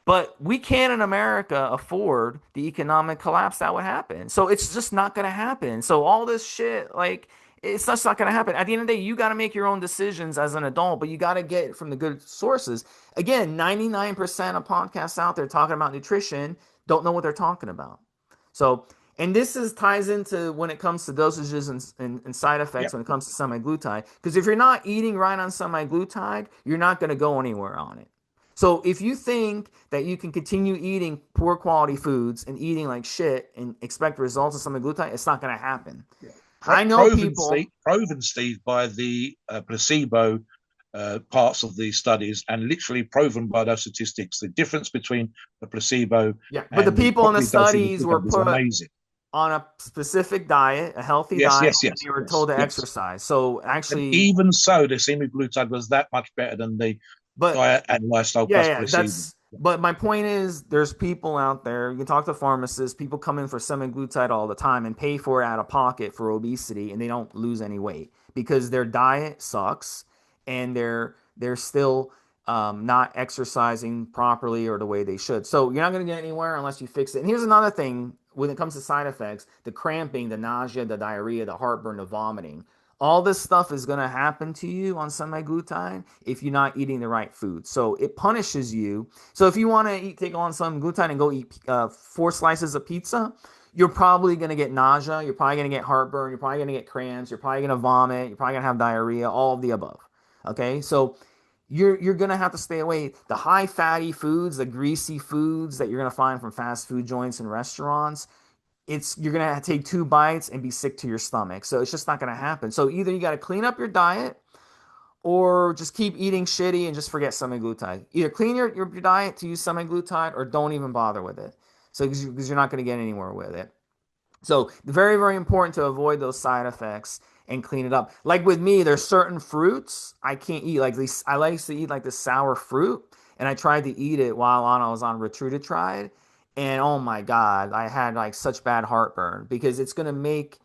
But we can't in America afford the economic collapse that would happen. So it's just not going to happen. So all this shit, like, It's just not going to happen. At the end of the day, you got to make your own decisions as an adult, but you got to get it from the good sources. Again, 99% of podcasts out there talking about nutrition don't know what they're talking about. So, and this is ties into when it comes to dosages and side Yeah, effects when it comes to semaglutide. Because if you're not eating right on semaglutide, you're not going to go anywhere on it. So if you think that you can continue eating poor quality foods and eating like shit and expect results of semaglutide, it's not going to happen. yeah. I know Proven, people. Steve, proven, Steve, by the placebo parts of these studies, and literally proven by those statistics. The difference between the placebo Yeah, but the and the people in the properly dosed studies were semaglutide is put amazing. on a specific diet, a healthy Yes, diet, yes, and yes, they were yes, told to yes. exercise. So And actually, even so, the semaglutide was that much better than the but diet and lifestyle yeah, plus yeah, placebo. that's. But my point is, there's people out there. You can talk to pharmacists. People come in for semaglutide all the time and pay for it out of pocket for obesity, and they don't lose any weight because their diet sucks, and they're still not exercising properly or the way they should. So you're not going to get anywhere unless you fix it. And here's another thing: when it comes to side effects, the cramping, the nausea, the diarrhea, the heartburn, the vomiting. All this stuff is going to happen to you on semaglutide if you're not eating the right food. So it punishes you. So if you want to take on semaglutide and go eat 4 slices of pizza, you're probably going to get nausea. You're probably going to get heartburn. You're probably going to get cramps. You're probably going to vomit. You're probably going to have diarrhea. All of the above. Okay, so you're gonna have to stay away. The high fatty foods, the greasy foods that you're gonna find from fast food joints and restaurants, it's you're gonna take 2 bites and be sick to your stomach. So it's just not gonna happen. So either you got to clean up your diet or just keep eating shitty and just forget semaglutide. Either clean your diet to use semaglutide or don't even bother with it. So because you're not going to get anywhere with it. So very, very important to avoid those side effects and clean it up. Like with me, there's certain fruits I can't eat. Like these, I like to eat like the sour fruit, and I tried to eat it while I was on Retrutide, and oh my god, I had like such bad heartburn because it's gonna make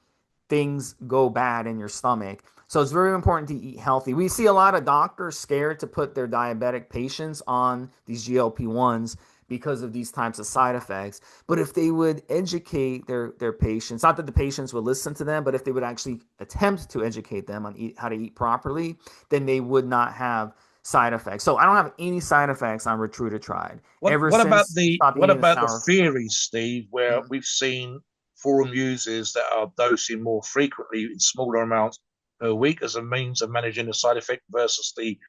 things go bad in your stomach. So it's very important to eat healthy. We see a lot of doctors scared to put their diabetic patients on these GLP-1s because of these types of side effects. But if they would educate their patients, not that the patients would listen to them, but if they would actually attempt to educate them on how to eat properly, then they would not have side effects. So I don't have any side effects on Retrutide What ever what about since the stopped what eating the about the sour. theories, Steve, where Mhm. we've seen forum users that are dosing more frequently in smaller amounts per week as a means of managing the side effect versus the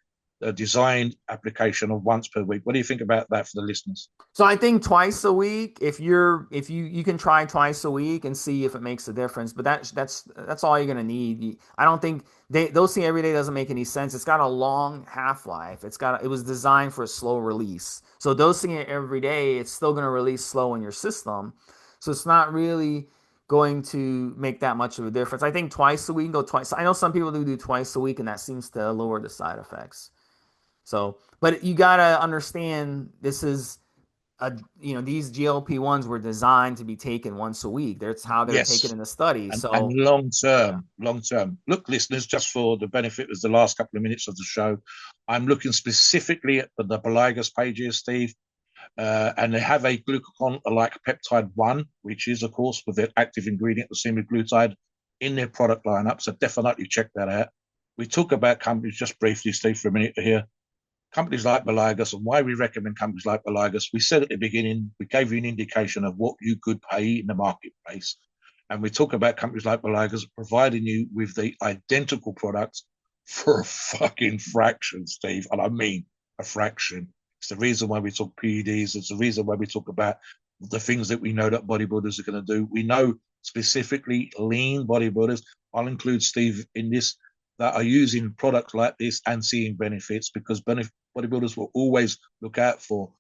designed application of once per week? What do you think about that for the listeners? So I think twice a week, if you can try twice a week and see if it makes a difference. But that's all you're gonna need. I don't think dosing every day doesn't make any sense. It's got a long half life. It was designed for a slow release. So dosing it every day, it's still gonna release slow in your system. So it's not really going to make that much of a difference. I think twice a week, go twice. I know some people do twice a week, and that seems to lower the side effects. So, but you gotta understand this is these GLP-1s were designed to be taken once a week. That's how they're taken Yes. in the study. And So, long yeah. term, long term. Look, listeners, just for the benefit of the last couple of minutes of the show, I'm looking specifically at the Beligas pages, Steve, and they have a glucagon like peptide 1, which is, of course, with their active ingredient, the semaglutide, in their product lineup. So definitely check that out. We talk about companies just briefly, Steve, for a minute here. Companies like Beligas and why we recommend companies like Beligas. We said at the beginning, we gave you an indication of what you could pay in the marketplace. And we talk about companies like Beligas providing you with the identical products for a fucking fraction, Steve. And I mean a fraction. It's the reason why we talk PEDs. It's the reason why we talk about the things that we know that bodybuilders are going to do. We know specifically lean bodybuilders. I'll include Steve in this that are using products like this and seeing benefits because bodybuilders will always look out for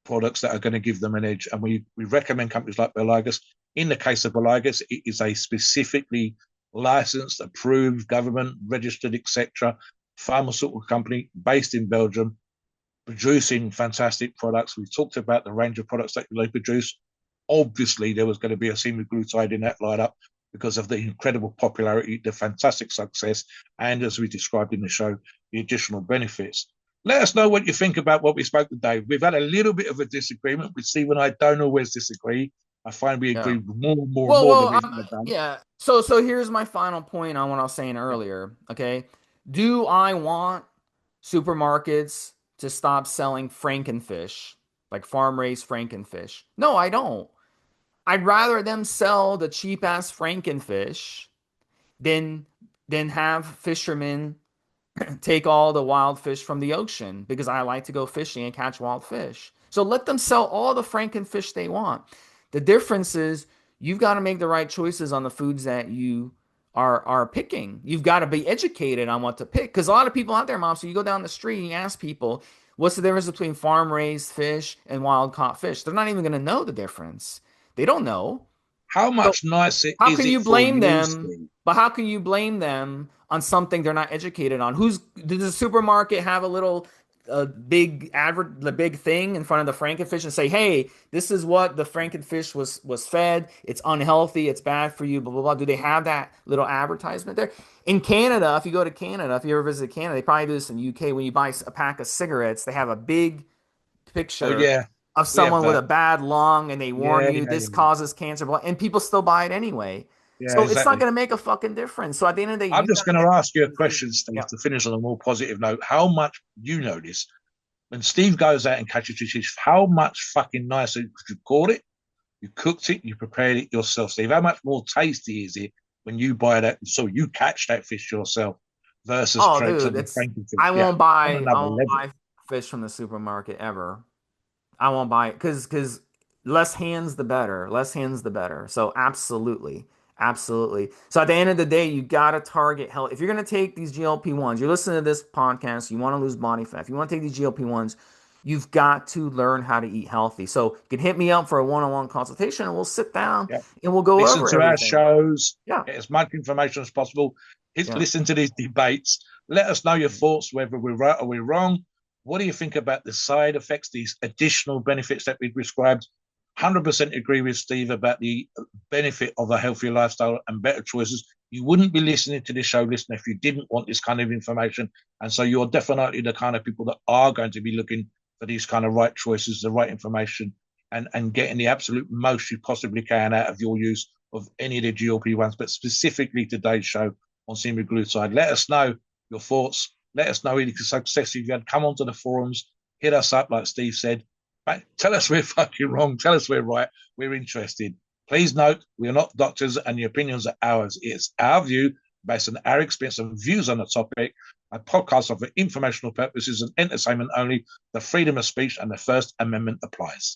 products that are going to give them an edge. And we recommend companies like Beligas. In the case of Beligas, it is a specifically licensed, approved, government registered, etc. pharmaceutical company based in Belgium, producing fantastic products. We've talked about the range of products that they produce. Obviously, there was going to be a semaglutide in that lineup because of the incredible popularity, the fantastic success, and as we described in the show, the additional benefits. Let us know what you think about what we spoke today. We've had a little bit of a disagreement with Steve and I don't always disagree. I find we agree Yeah. more and Well, more than well, we've ever done. yeah. So here's my final point on what I was saying Yeah. earlier. Okay. Do I want supermarkets to stop selling Frankenfish, like farm raised Frankenfish? No, I don't. I'd rather them sell the cheap ass Frankenfish than have fishermen take all the wild fish from the ocean because I like to go fishing and catch wild fish. So let them sell all the frankenfish they want. The difference is you've got to make the right choices on the foods that you are picking. You've got to be educated on what to pick because a lot of people out there, mom. So you go down the street and you ask people, what's the difference between farm raised fish and wild caught fish? They're not even going to know the difference. They don't know. How So much nicer how is can it you for blame you, them? Steve? But how can you blame them on something they're not educated on? Who's Does the supermarket have a little big advert, the big thing in front of the Frankenfish and say, "Hey, this is what the Frankenfish was fed. It's unhealthy. It's bad for you." Blah blah blah. Do they have that little advertisement there? In Canada, if you go to Canada, if you ever visit Canada, they probably do this in the UK. When you buy a pack of cigarettes, they have a big Oh picture yeah, of we have someone with a that. bad lung and they warn Yeah, you yeah, this yeah, causes cancer, and people still buy it anyway. yeah, So it's not exactly. going to make a fucking difference. So at the end of the day, I'm you just got to going make to ask you a the question, decision. Steve, Yeah. to finish on a more positive note. How much you notice when Steve goes out and catches fish? How much fucking nicer you caught it, you cooked it, you prepared it yourself, Steve? How much more tasty is it when you buy that? So you catch that fish yourself versus Oh, straight to dude, the it's Franken fish? Yeah, on I another won't level. buy fish from the supermarket ever. I won't buy it because less hands the better. Less hands the better. So absolutely, absolutely. So at the end of the day, you gotta target health. If you're gonna take these GLP-1s, you're listening to this podcast, you want to lose body fat. If you want to take these GLP-1s, you've got to learn how to eat healthy. So you can hit me up for a one-on-one consultation, and we'll sit down Yeah. and we'll go Listen over to our everything. shows, Yeah, get as much information as possible. yeah. Listen to these debates. Let us know your thoughts, whether we're right or we're wrong. What do you think about the side effects, these additional benefits that we've described? 100% agree with Steve about the benefit of a healthier lifestyle and better choices. You wouldn't be listening to this show, listener, if you didn't want this kind of information. And so you're definitely the kind of people that are going to be looking for these kind of right choices, the right information, and getting the absolute most you possibly can out of your use of any of the GLP-1s, but specifically today's show on semaglutide. Let us know your thoughts. Let us know any success you've had. Come onto the forums, hit us up, like Steve said. Right? Tell us we're fucking wrong. Tell us we're right. We're interested. Please note, we are not doctors and your opinions are ours. It's our view based on our experience and views on the topic. Our podcast are for informational purposes and entertainment only. The freedom of speech and the First Amendment applies.